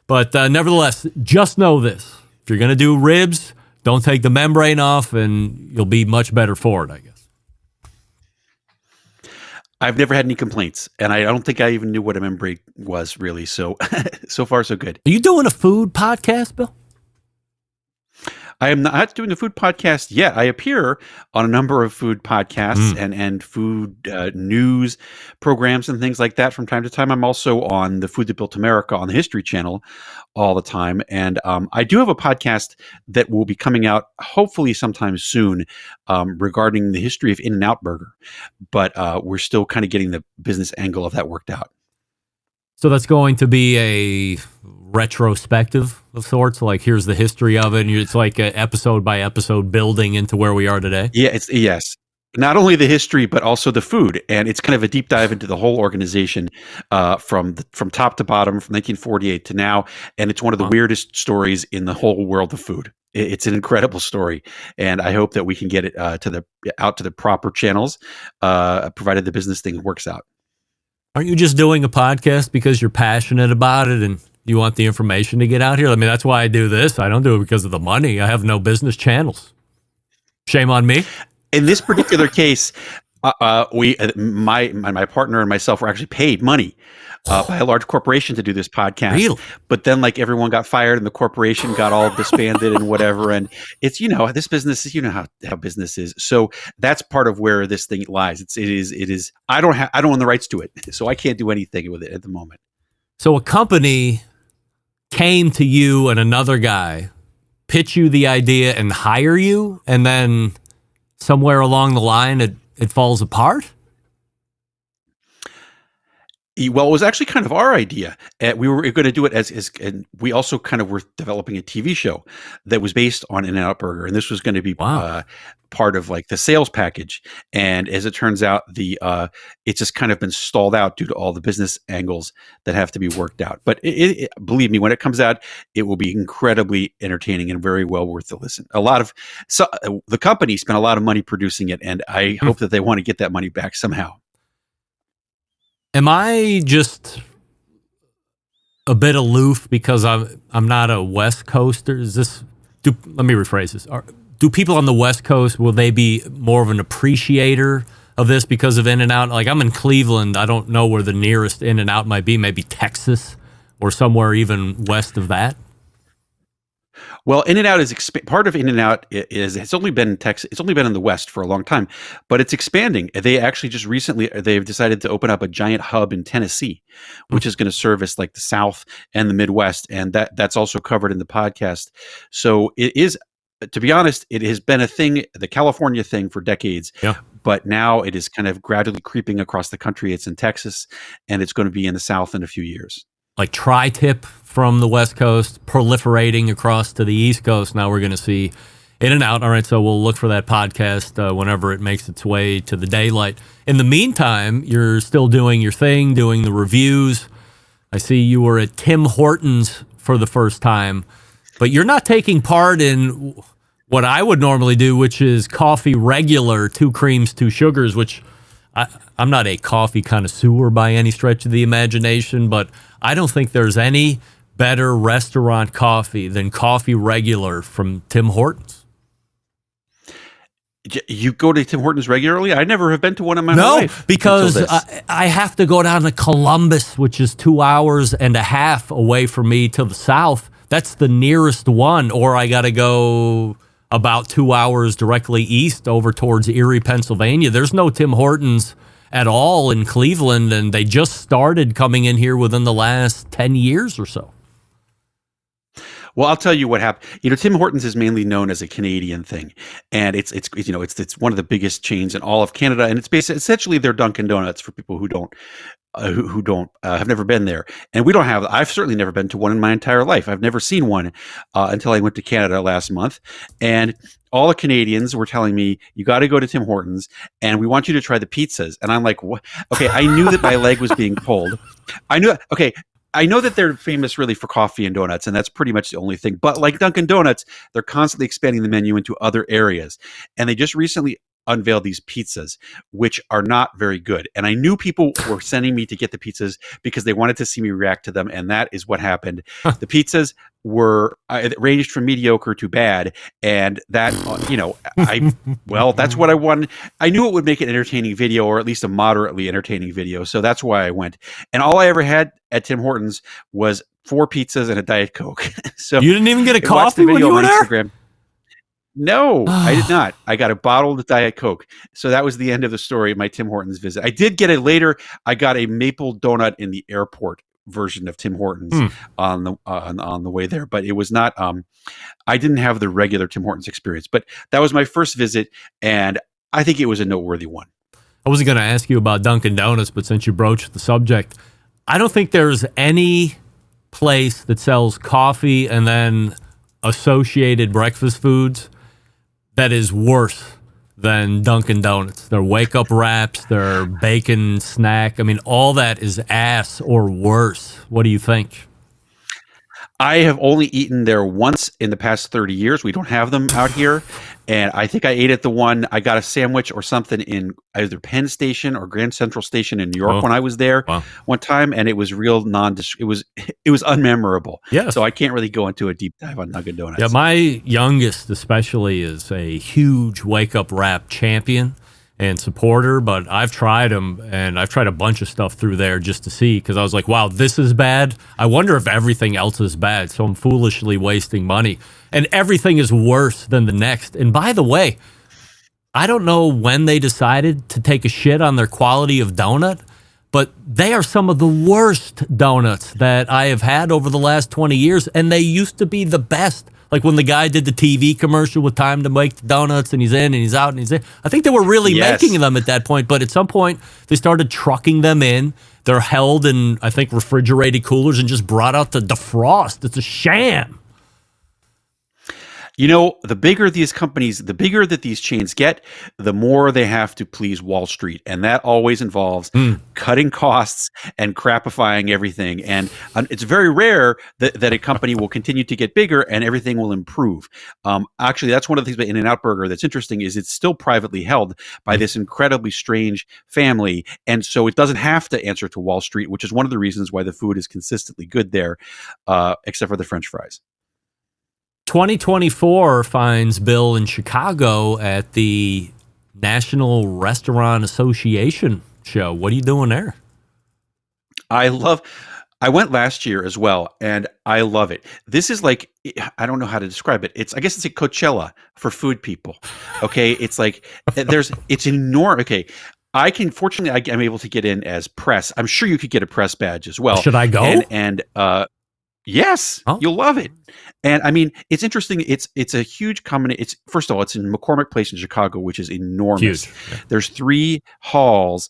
But nevertheless, just know this. If you're going to do ribs, don't take the membrane off and you'll be much better for it, I guess. I've never had any complaints, and I don't think I even knew what a membrane was, really. So, so far, so good. Are you doing a food podcast, Bill? I am not doing a food podcast yet. I appear on a number of food podcasts and food news programs and things like that from time to time. I'm also on the Food That Built America on the History Channel all the time. And I do have a podcast that will be coming out hopefully sometime soon regarding the history of In-N-Out Burger. But we're still kind of getting the business angle of that worked out. So that's going to be a retrospective of sorts, like here's the history of it, and it's like a episode by episode building into where we are today. Yeah, yes. Not only the history, but also the food, and it's kind of a deep dive into the whole organization from top to bottom, from 1948 to now. And it's one of the weirdest stories in the whole world of food. It's an incredible story, and I hope that we can get it out to the proper channels, provided the business thing works out. Aren't you just doing a podcast because you're passionate about it and you want the information to get out here? I mean, that's why I do this. I don't do it because of the money. I have no business channels. Shame on me. In this particular case, my partner and myself were actually paid money by a large corporation to do this podcast. Really? But then, like, everyone got fired and the corporation got all disbanded and whatever. And it's, this business is, how business is. So that's part of where this thing lies. It is. I don't own the rights to it, so I can't do anything with it at the moment. So a company came to you and another guy, pitch you the idea and hire you, and then somewhere along the line it falls apart? Well, it was actually kind of our idea. We were going to do it and we also kind of were developing a TV show that was based on In-N-Out Burger, and this was going to be part of like the sales package. And as it turns out, it's just kind of been stalled out due to all the business angles that have to be worked out. But believe me, when it comes out, it will be incredibly entertaining and very well worth the listen. The company spent a lot of money producing it, and I hope that they want to get that money back somehow. Am I just a bit aloof because I'm not a West Coaster? Let me rephrase this. Do people on the West Coast, will they be more of an appreciator of this because of In-N-Out? Like, I'm in Cleveland. I don't know where the nearest In-N-Out might be. Maybe Texas or somewhere even west of that. Well, In-N-Out is part of In-N-Out is it's only been in Texas. It's only been in the West for a long time, but it's expanding. They actually just recently they've decided to open up a giant hub in Tennessee, which is going to service like the South and the Midwest, and that's also covered in the podcast. So it is, to be honest, it has been a thing, the California thing for decades. Yeah. But now it is kind of gradually creeping across the country. It's in Texas, and it's going to be in the South in a few years. Like tri-tip from the West Coast proliferating across to the East Coast. Now we're going to see In-N-Out. All right, so we'll look for that podcast whenever it makes its way to the daylight. In the meantime, you're still doing your thing, doing the reviews. I see you were at Tim Hortons for the first time, but you're not taking part in what I would normally do, which is coffee regular, 2 creams, 2 sugars, which I'm not a coffee connoisseur by any stretch of the imagination, but I don't think there's any better restaurant coffee than coffee regular from Tim Hortons. You go to Tim Hortons regularly? I never have been to one in my life. No, because I have to go down to Columbus, which is 2 hours and a half away from me to the south. That's the nearest one, or I got to go about 2 hours directly east over towards Erie, Pennsylvania. There's no Tim Hortons at all in Cleveland, and they just started coming in here within the last 10 years or so. Well, I'll tell you what happened. Tim Hortons is mainly known as a Canadian thing, and it's one of the biggest chains in all of Canada, and it's essentially their Dunkin' Donuts for people who don't have never been there. And we don't have. I've certainly never been to one in my entire life. I've never seen one until I went to Canada last month, and all the Canadians were telling me, you got to go to Tim Hortons and we want you to try the pizzas. And I'm like, what? Okay, I knew that my leg was being pulled. I know that they're famous really for coffee and donuts, and that's pretty much the only thing. But like Dunkin' Donuts, they're constantly expanding the menu into other areas. And they just recently unveiled these pizzas, which are not very good. And I knew people were sending me to get the pizzas because they wanted to see me react to them. And that is what happened. The pizzas were ranged from mediocre to bad. And that, that's what I wanted. I knew it would make an entertaining video, or at least a moderately entertaining video. So that's why I went. And all I ever had at Tim Hortons was 4 pizzas and a Diet Coke. So you didn't even get a coffee when you were there? Instagram. No, I did not. I got a bottled Diet Coke. So that was the end of the story of my Tim Hortons visit. I did get I got a maple donut in the airport version of Tim Hortons on the way there, but it was not I didn't have the regular Tim Hortons experience. But that was my first visit, and I think it was a noteworthy one. I wasn't going to ask you about Dunkin' Donuts, but since you broached the subject, I don't think there's any place that sells coffee and then associated breakfast foods that is worse than Dunkin' Donuts. Their wake-up wraps, their bacon snack. I mean, all that is ass or worse. What do you think? I have only eaten there once in the past 30 years. We don't have them out here. And I think I ate at the one, I got a sandwich or something in either Penn Station or Grand Central Station in New York when I was there one time. And it was real it was unmemorable. Yeah. So I can't really go into a deep dive on Dunkin' Donuts. Yeah, my youngest especially is a huge wake-up wrap champion and supporter, but I've tried them, and I've tried a bunch of stuff through there just to see, because I was like, wow, this is bad. I wonder if everything else is bad, so I'm foolishly wasting money. And everything is worse than the next. And by the way, I don't know when they decided to take a shit on their quality of donut, but they are some of the worst donuts that I have had over the last 20 years, and they used to be the best. Like when the guy did the TV commercial with time to make the donuts, and he's in and he's out and he's in. I think they were really making them at that point, but at some point they started trucking them in. They're held in, I think, refrigerated coolers and just brought out to defrost. It's a sham. The bigger that these chains get, the more they have to please Wall Street. And that always involves cutting costs and crapifying everything. And it's very rare that a company will continue to get bigger and everything will improve. Actually, that's one of the things about In-N-Out Burger that's interesting, is it's still privately held by this incredibly strange family. And so it doesn't have to answer to Wall Street, which is one of the reasons why the food is consistently good there, except for the French fries. 2024 finds Bill in Chicago at the National Restaurant Association show. What are you doing there? I love I went last year as well, and I love it. This is like, I don't know how to describe it. I guess it's a Coachella for food people. Okay, it's like it's enormous. Okay, fortunately, I'm able to get in as press. I'm sure you could get a press badge as well. Should I go? And yes, you'll love it. And I mean, it's interesting. It's a huge combination. It's first of all, it's in McCormick Place in Chicago, which is enormous. Huge. Yeah. There's 3 halls,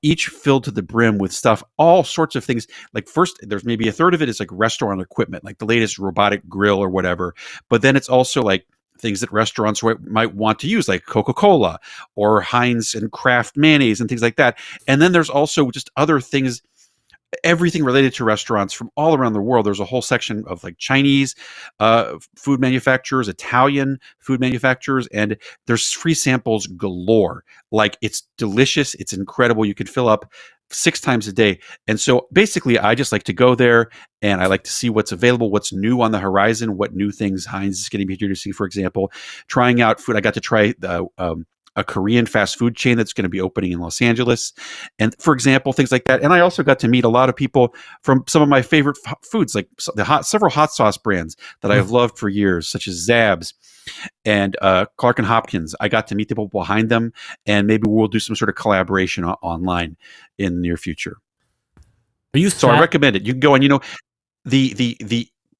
each filled to the brim with stuff, all sorts of things. Like first, there's maybe a third of it is like restaurant equipment, like the latest robotic grill or whatever. But then it's also like things that restaurants might want to use, like Coca-Cola or Heinz and Kraft mayonnaise and things like that. And then there's also just other things, everything related to restaurants from all around the world. There's a whole section of like Chinese food manufacturers, Italian food manufacturers, and there's free samples galore. Like it's delicious. It's incredible. You could fill up 6 times a day. And so basically I just like to go there and I like to see what's available, what's new on the horizon, what new things Heinz is getting me to see, for example, trying out food. I got to try a Korean fast food chain that's going to be opening in Los Angeles. And for example, things like that. And I also got to meet a lot of people from some of my favorite foods, like several hot sauce brands that I've loved for years, such as Zab's and Clark and Hopkins. I got to meet the people behind them, and maybe we'll do some sort of collaboration online in the near future. So I recommend it. You can go and,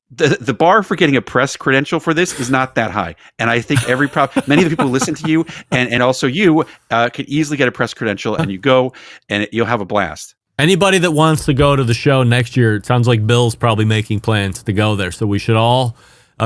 the bar for getting a press credential for this is not that high. And I think many of the people who listen to you and also you could easily get a press credential, and you go and you'll have a blast. Anybody that wants to go to the show next year, it sounds like Bill's probably making plans to go there. So we should all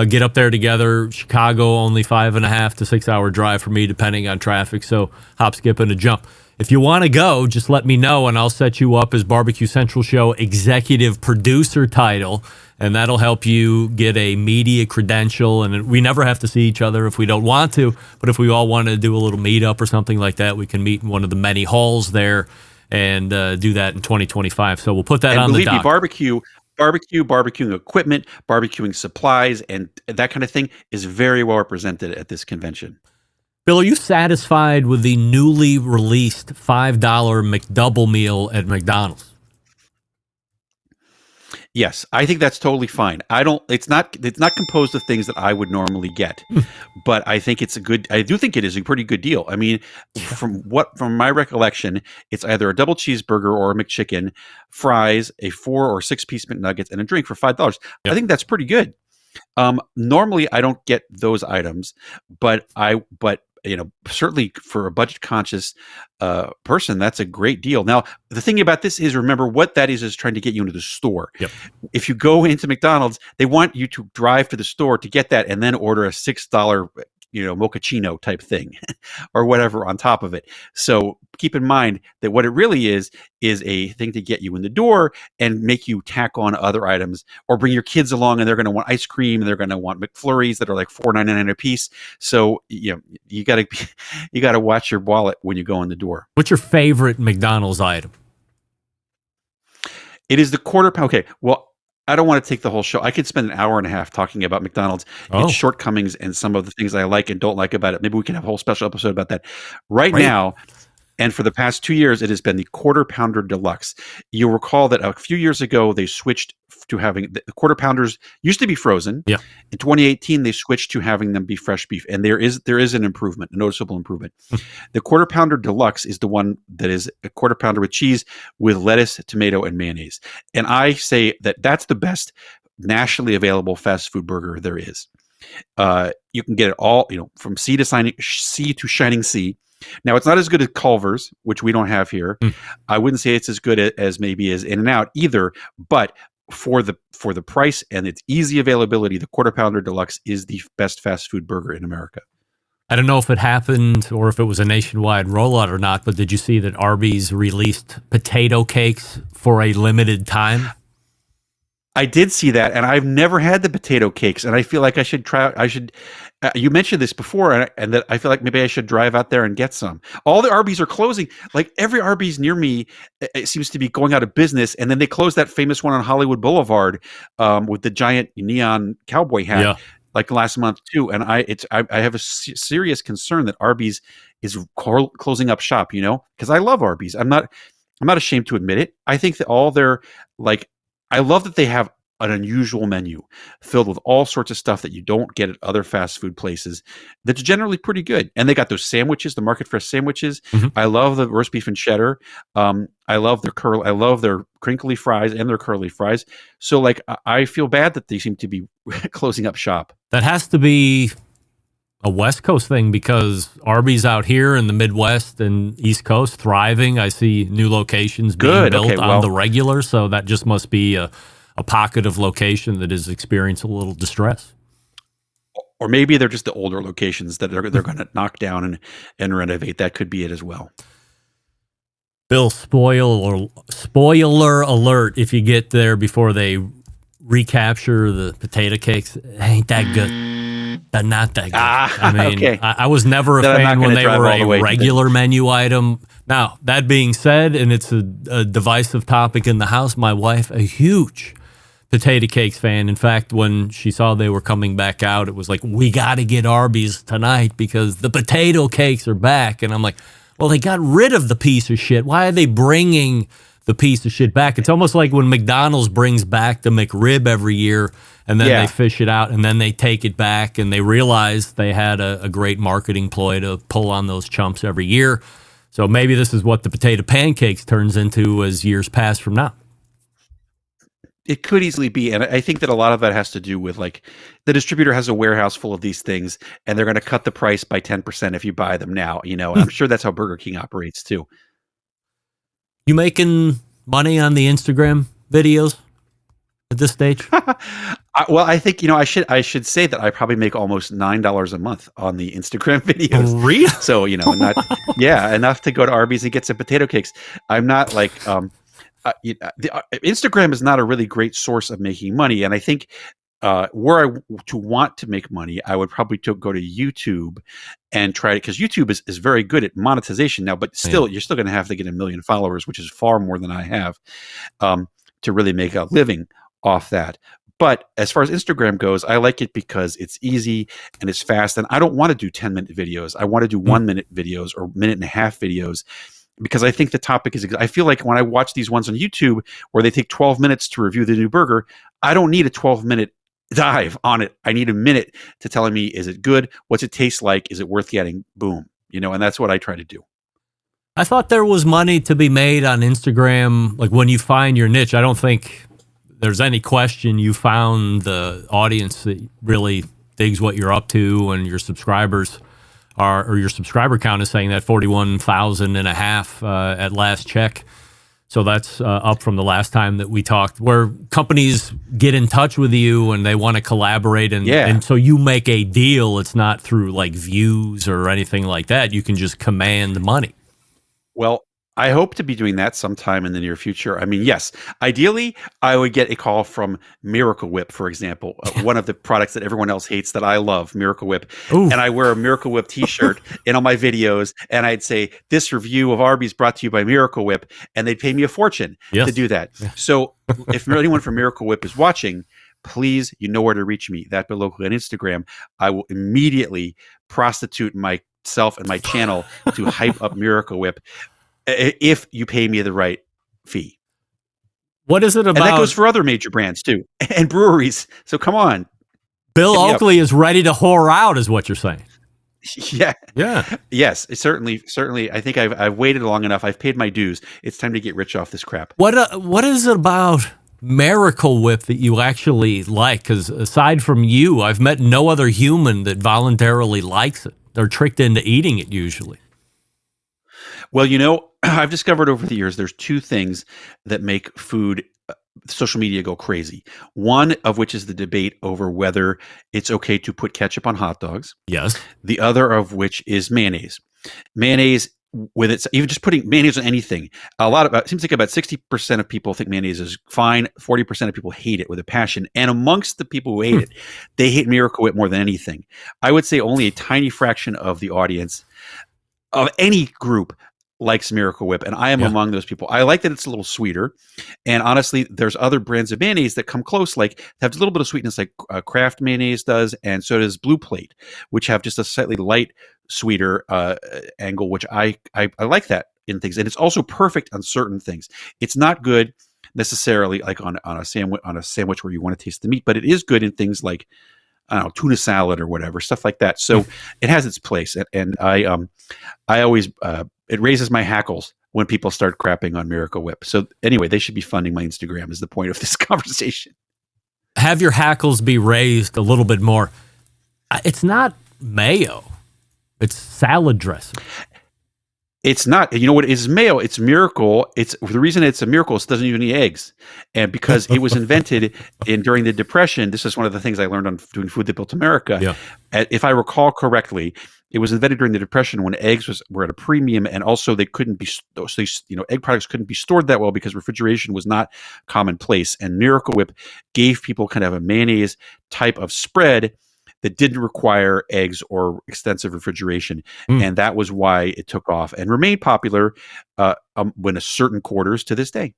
get up there together. Chicago, only 5.5 to 6 hour drive for me, depending on traffic. So hop, skip, and a jump. If you want to go, just let me know, and I'll set you up as Barbecue Central Show executive producer title, and that'll help you get a media credential. And we never have to see each other if we don't want to, but if we all want to do a little meetup or something like that, we can meet in one of the many halls there and do that in 2025. So we'll put that on the dock. Barbecuing equipment, barbecuing supplies, and that kind of thing is very well represented at this convention. Bill, are you satisfied with the newly released $5 McDouble meal at McDonald's? Yes, I think that's totally fine. It's not composed of things that I would normally get, but I think I do think it is a pretty good deal. I mean, from my recollection, it's either a double cheeseburger or a McChicken, fries, a 4 or 6 piece McNuggets, and a drink for $5. Yep. I think that's pretty good. Normally I don't get those items, but certainly for a budget conscious person, that's a great deal. Now, the thing about this is, remember what that is trying to get you into the store. Yep. If you go into McDonald's, they want you to drive to the store to get that and then order a $6 mochaccino type thing or whatever on top of it. So keep in mind that what it really is a thing to get you in the door and make you tack on other items, or bring your kids along and they're going to want ice cream and they're going to want McFlurries that are like $4.99 a piece. So you got to watch your wallet when you go in the door. What's your favorite McDonald's item? It is the quarter pound. Okay, well, I don't want to take the whole show. I could spend an hour and a half talking about McDonald's, its shortcomings, and some of the things I like and don't like about it. Maybe we can have a whole special episode about that. Right now, and for the past 2 years, it has been the Quarter Pounder Deluxe. You'll recall that a few years ago, they switched to having the Quarter Pounders used to be frozen. Yeah. In 2018, they switched to having them be fresh beef, and there is an improvement, a noticeable improvement. The Quarter Pounder Deluxe is the one that is a quarter pounder with cheese, with lettuce, tomato, and mayonnaise. And I say that that's the best nationally available fast food burger there is. You can get it all, from sea to shining sea. Now, it's not as good as Culver's, which we don't have here. I wouldn't say it's as good as maybe as In-N-Out either, but for the price and its easy availability, the Quarter Pounder Deluxe is the best fast food burger in America. I don't know if it happened or if it was a nationwide rollout or not, but did you see that Arby's released potato cakes for a limited time? I did see that, and I've never had the potato cakes, and I feel like I should try. You mentioned this before, and that I feel like maybe I should drive out there and get some. All the Arby's are closing. Like every Arby's near me, it seems to be going out of business, and then they closed that famous one on Hollywood Boulevard with the giant neon cowboy hat. Yeah. Like last month too, and I have a serious concern that Arby's is closing up shop. Because I love Arby's. I'm not ashamed to admit it. I think that all their I love that they have an unusual menu filled with all sorts of stuff that you don't get at other fast food places that's generally pretty good. And they got those sandwiches, the market fresh sandwiches. Mhm. I love the roast beef and cheddar. I love their crinkly fries and their curly fries. So like I feel bad that they seem to be closing up shop. That has to be a West Coast thing because Arby's out here in the Midwest and East Coast thriving. I see new locations being Good. built Okay, on well- the regular, so that just must be a pocket of location that is experiencing a little distress. Or maybe they're just the older locations that they're going to knock down and renovate. That could be it as well. Bill, spoiler alert, if you get there before they recapture the potato cakes, it ain't that good. They're not that good. I mean, okay. I was never a Then I'm not fan when gonna they drive were all the a way to regular menu item. Now, that being said, and it's a divisive topic in the house, my wife, a huge potato cakes fan. In fact, when she saw they were coming back out, it was like, we got to get Arby's tonight because the potato cakes are back. And I'm like, well, they got rid of the piece of shit. Why are they bringing the piece of shit back? It's almost like when McDonald's brings back the McRib every year and then they fish it out and then they take it back and they realize they had a great marketing ploy to pull on those chumps every year. So maybe this is what the potato pancakes turns into as years pass from now. It could easily be. And I think that a lot of that has to do with like the distributor has a warehouse full of these things and they're going to cut the price by 10% if you buy them now, and I'm sure that's how Burger King operates too. You making money on the Instagram videos at this stage? Well, I think, I should say that I probably make almost $9 a month on the Instagram videos. Really? So, enough to go to Arby's and get some potato cakes. I'm not like, Instagram is not a really great source of making money. And I think were I to want to make money, I would probably go to YouTube and try it because YouTube is very good at monetization now, but still, you're still going to have to get 1 million followers, which is far more than I have, to really make a living off that. But as far as Instagram goes, I like it because it's easy and it's fast. And I don't want to do 10-minute videos. I want to do 1-minute videos or 1.5-minute videos. Because I think the topic I feel like when I watch these ones on YouTube where they take 12 minutes to review the new burger, I don't need a 12-minute dive on it. I need a minute to telling me, is it good? What's it taste like? Is it worth getting? Boom. And that's what I try to do. I thought there was money to be made on Instagram. Like when you find your niche, I don't think there's any question you found the audience that really digs what you're up to and your subscribers or your subscriber count is saying that 41,000 and a half at last check. So that's up from the last time that we talked, where companies get in touch with you and they want to collaborate. And so you make a deal. It's not through like views or anything like that. You can just command money. Well, I hope to be doing that sometime in the near future. I mean, yes, ideally, I would get a call from Miracle Whip, for example, one of the products that everyone else hates that I love, Miracle Whip. Ooh. And I wear a Miracle Whip t-shirt in all my videos, and I'd say, this review of Arby's brought to you by Miracle Whip, and they'd pay me a fortune to do that. So if anyone from Miracle Whip is watching, please, you know where to reach me, That Bill Oakley on Instagram. I will immediately prostitute myself and my channel to hype up Miracle Whip, if you pay me the right fee. What is it about? And that goes for other major brands too, and breweries. So come on. Bill Oakley is ready to whore out, is what you're saying. Yeah. Yeah. Yes. Certainly. I think I've waited long enough. I've paid my dues. It's time to get rich off this crap. What is it about Miracle Whip that you actually like? Because aside from you, I've met no other human that voluntarily likes it. They're tricked into eating it usually. Well, I've discovered over the years there's two things that make food, social media go crazy. One of which is the debate over whether it's okay to put ketchup on hot dogs. Yes. The other of which is mayonnaise. Mayonnaise, with its even just putting mayonnaise on anything. It seems like about 60% of people think mayonnaise is fine. 40% of people hate it with a passion. And amongst the people who hate it, they hate Miracle Whip more than anything. I would say only a tiny fraction of the audience of any group likes Miracle Whip, and I am among those people. I like that it's a little sweeter, and honestly, there's other brands of mayonnaise that come close, like have a little bit of sweetness, like Kraft mayonnaise does, and so does Blue Plate, which have just a slightly light, sweeter angle, which I like that in things, and it's also perfect on certain things. It's not good necessarily like on a sandwich where you want to taste the meat, but it is good in things like, I don't know, tuna salad or whatever, stuff like that. So it has its place, and I always it raises my hackles when people start crapping on Miracle Whip. So anyway, they should be funding my Instagram. Is the point of this conversation? Have your hackles be raised a little bit more. It's not mayo; it's salad dressing. It's not. You know what is mayo? It's Miracle. It's the reason it's a Miracle is it doesn't even eat eggs, and because it was invented during the Depression. This is one of the things I learned on doing Food That Built America. Yeah. If I recall correctly, it was invented during the Depression when eggs were at a premium, and also they couldn't be. So egg products couldn't be stored that well because refrigeration was not commonplace. And Miracle Whip gave people kind of a mayonnaise type of spread that didn't require eggs or extensive refrigeration. And that was why it took off and remained popular when a certain quarters to this day.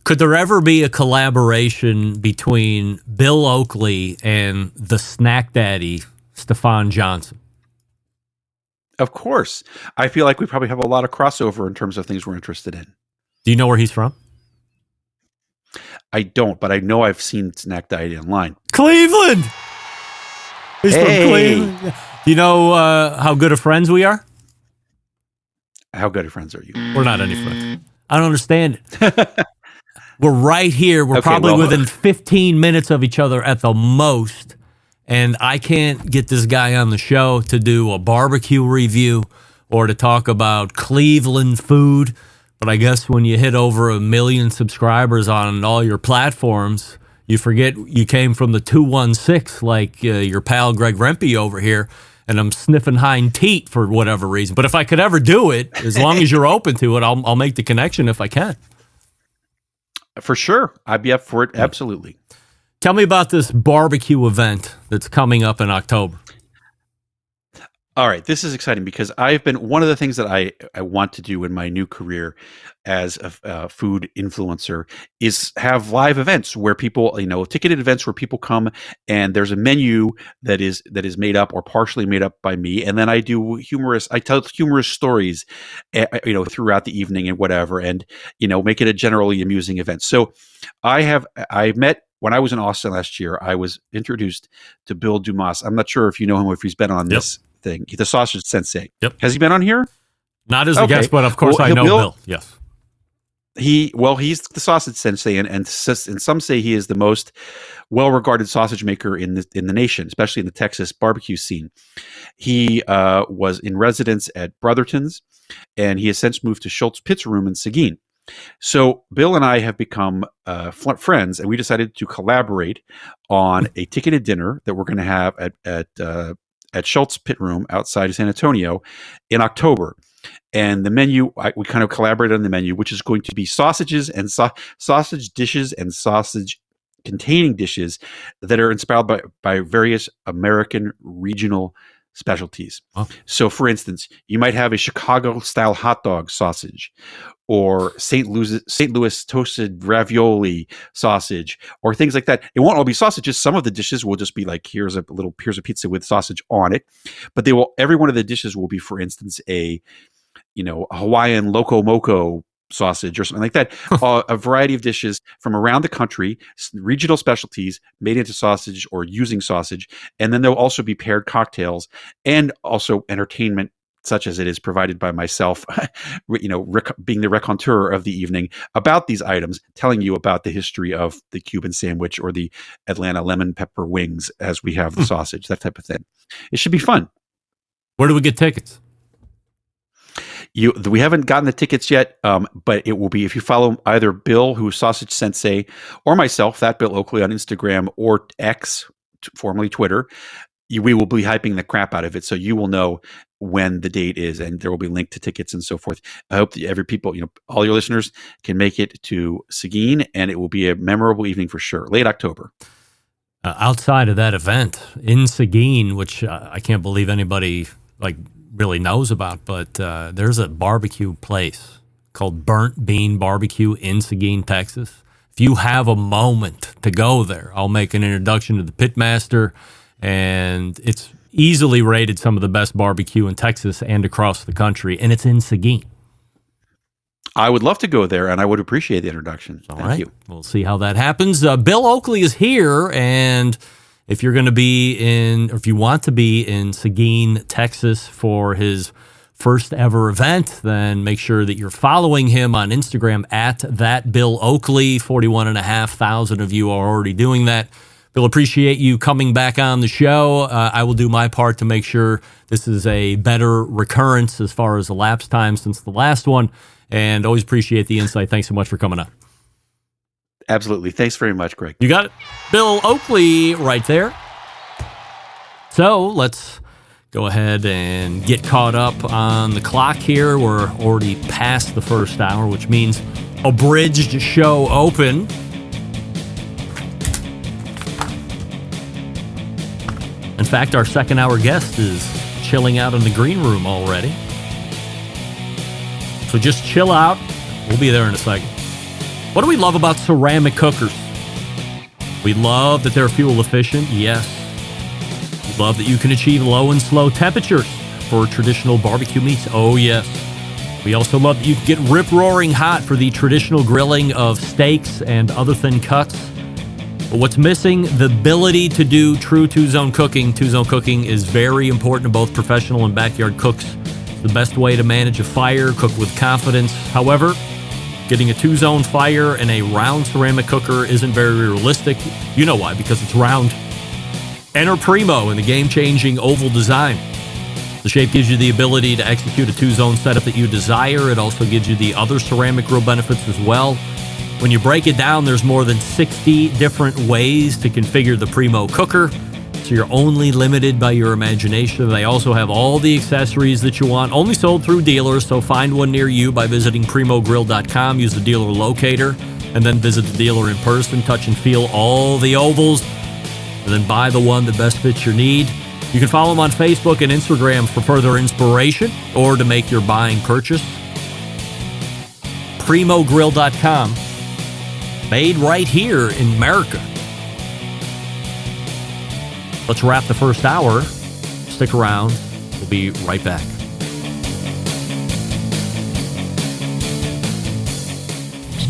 Could there ever be a collaboration between Bill Oakley and the snack daddy, Stefan Johnson? Of course. I feel like we probably have a lot of crossover in terms of things we're interested in. Do you know where he's from? I don't, but I know I've seen Snack Daddy online. Cleveland! He's from Hey! Cleveland. Do you know how good of friends we are? How good of friends are you? We're not any friends. I don't understand it. We're right here. We're Okay, probably well- within 15 minutes of each other at the most. And I can't get this guy on the show to do a barbecue review or to talk about Cleveland food. But I guess when you hit over 1 million subscribers on all your platforms, you forget you came from the 216 like your pal Greg Rempe over here, and I'm sniffing hind teat for whatever reason. But if I could ever do it, as long as you're open to it, I'll make the connection if I can. For sure. I'd be up for it. Absolutely. Tell me about this barbecue event that's coming up in October. All right, this is exciting because I've been one of the things that I want to do in my new career as a food influencer is have live events where people, ticketed events where people come and there's a menu that is made up or partially made up by me, and then I tell humorous stories, throughout the evening and whatever, and make it a generally amusing event. So I met. When I was in Austin last year, I was introduced to Bill Dumas. I'm not sure if you know him or if he's been on this thing. The Sausage Sensei. Yep. Has he been on here? Not as a guest, but of course I know Bill. Yes. He's the Sausage Sensei, and some say he is the most well-regarded sausage maker in the nation, especially in the Texas barbecue scene. He was in residence at Brotherton's, and he has since moved to Schultz Pizza Room in Seguin. So Bill and I have become friends, and we decided to collaborate on a ticketed dinner that we're going to have at Schultz Pit Room outside of San Antonio in October. And the menu, we kind of collaborated on the menu, which is going to be sausages and sausage dishes and sausage containing dishes that are inspired by various American regional specialties. Oh. So, for instance, you might have a Chicago-style hot dog sausage, or St. Louis toasted ravioli sausage, or things like that. It won't all be sausages. Some of the dishes will just be like, here's a pizza with sausage on it. But every one of the dishes will be, for instance, a Hawaiian loco moco sausage or something like that. A variety of dishes from around the country, regional specialties made into sausage or using sausage. And then there'll also be paired cocktails and also entertainment, such as it is provided by myself, being the raconteur of the evening about these items, telling you about the history of the Cuban sandwich or the Atlanta lemon pepper wings as we have the sausage, that type of thing. It should be fun. Where do we get tickets? We haven't gotten the tickets yet, but it will be if you follow either Bill, who's Sausage Sensei, or myself, that Bill Oakley on Instagram or X, formerly Twitter. We will be hyping the crap out of it, so you will know when the date is, and there will be a link to tickets and so forth. I hope that all your listeners can make it to Seguin, and it will be a memorable evening for sure. Late October. Outside of that event in Seguin, which I can't believe anybody really knows about, but there's a barbecue place called Burnt Bean Barbecue in Seguin, Texas. If you have a moment to go there, I'll make an introduction to the pitmaster, and it's easily rated some of the best barbecue in Texas and across the country, and it's in Seguin. I would love to go there, and I would appreciate the introduction. Thank you. We'll see how that happens. Bill Oakley is here, and if you're going to be or if you want to be in Seguin, Texas for his first ever event, then make sure that you're following him on Instagram at that Bill Oakley. 41,500 of you are already doing that. Bill, appreciate you coming back on the show. I will do my part to make sure this is a better recurrence as far as elapsed time since the last one, and always appreciate the insight. Thanks so much for coming on. Absolutely. Thanks very much, Greg. You got it. Bill Oakley right there. So let's go ahead and get caught up on the clock here. We're already past the first hour, which means abridged show open. In fact, our second hour guest is chilling out in the green room already. So just chill out. We'll be there in a second. What do we love about ceramic cookers? We love that they're fuel efficient, yes. We love that you can achieve low and slow temperatures for traditional barbecue meats, oh yes. We also love that you can get rip-roaring hot for the traditional grilling of steaks and other thin cuts. But what's missing? The ability to do true two-zone cooking. Two-zone cooking is very important to both professional and backyard cooks. It's the best way to manage a fire, cook with confidence. However, getting a two-zone fire in a round ceramic cooker isn't very realistic. You know why, because it's round. Enter Primo in the game-changing oval design. The shape gives you the ability to execute a two-zone setup that you desire. It also gives you the other ceramic grill benefits as well. When you break it down, there's more than 60 different ways to configure the Primo cooker, so you're only limited by your imagination. They also have all the accessories that you want, only sold through dealers, so find one near you by visiting primogrill.com, use the dealer locator, and then visit the dealer in person, touch and feel all the ovals, and then buy the one that best fits your need. You can follow them on Facebook and Instagram for further inspiration or to make your buying purchase. primogrill.com. Made right here in America. Let's wrap the first hour. Stick around. We'll be right back.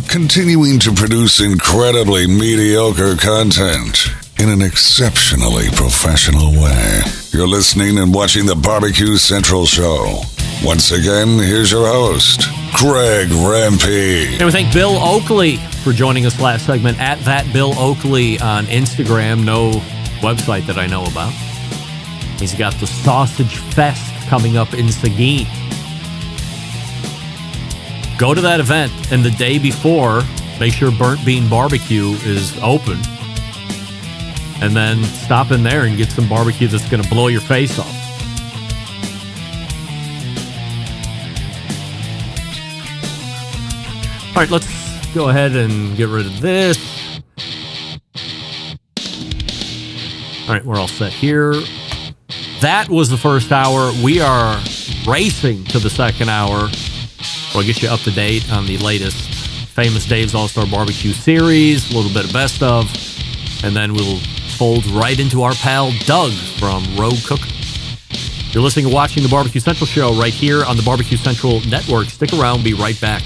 Continuing to produce incredibly mediocre content in an exceptionally professional way. You're listening and watching the Barbecue Central Show. Once again, here's your host, Greg Rempe. And we thank Bill Oakley for joining us last segment at that Bill Oakley on Instagram. No website that I know about. He's got the Sausage Fest coming up in Seguin. Go to that event, and the day before, make sure Burnt Bean Barbecue is open. And then stop in there and get some barbecue that's going to blow your face off. All right, let's go ahead and get rid of this. All right, we're all set here. That was the first hour. We are racing to the second hour. We'll get you up to date on the latest Famous Dave's All-Star Barbecue Series, a little bit of best of, and then we'll fold right into our pal Doug from Rogue Cooker. You're listening and watching the Barbecue Central Show right here on the Barbecue Central Network. Stick around, be right back.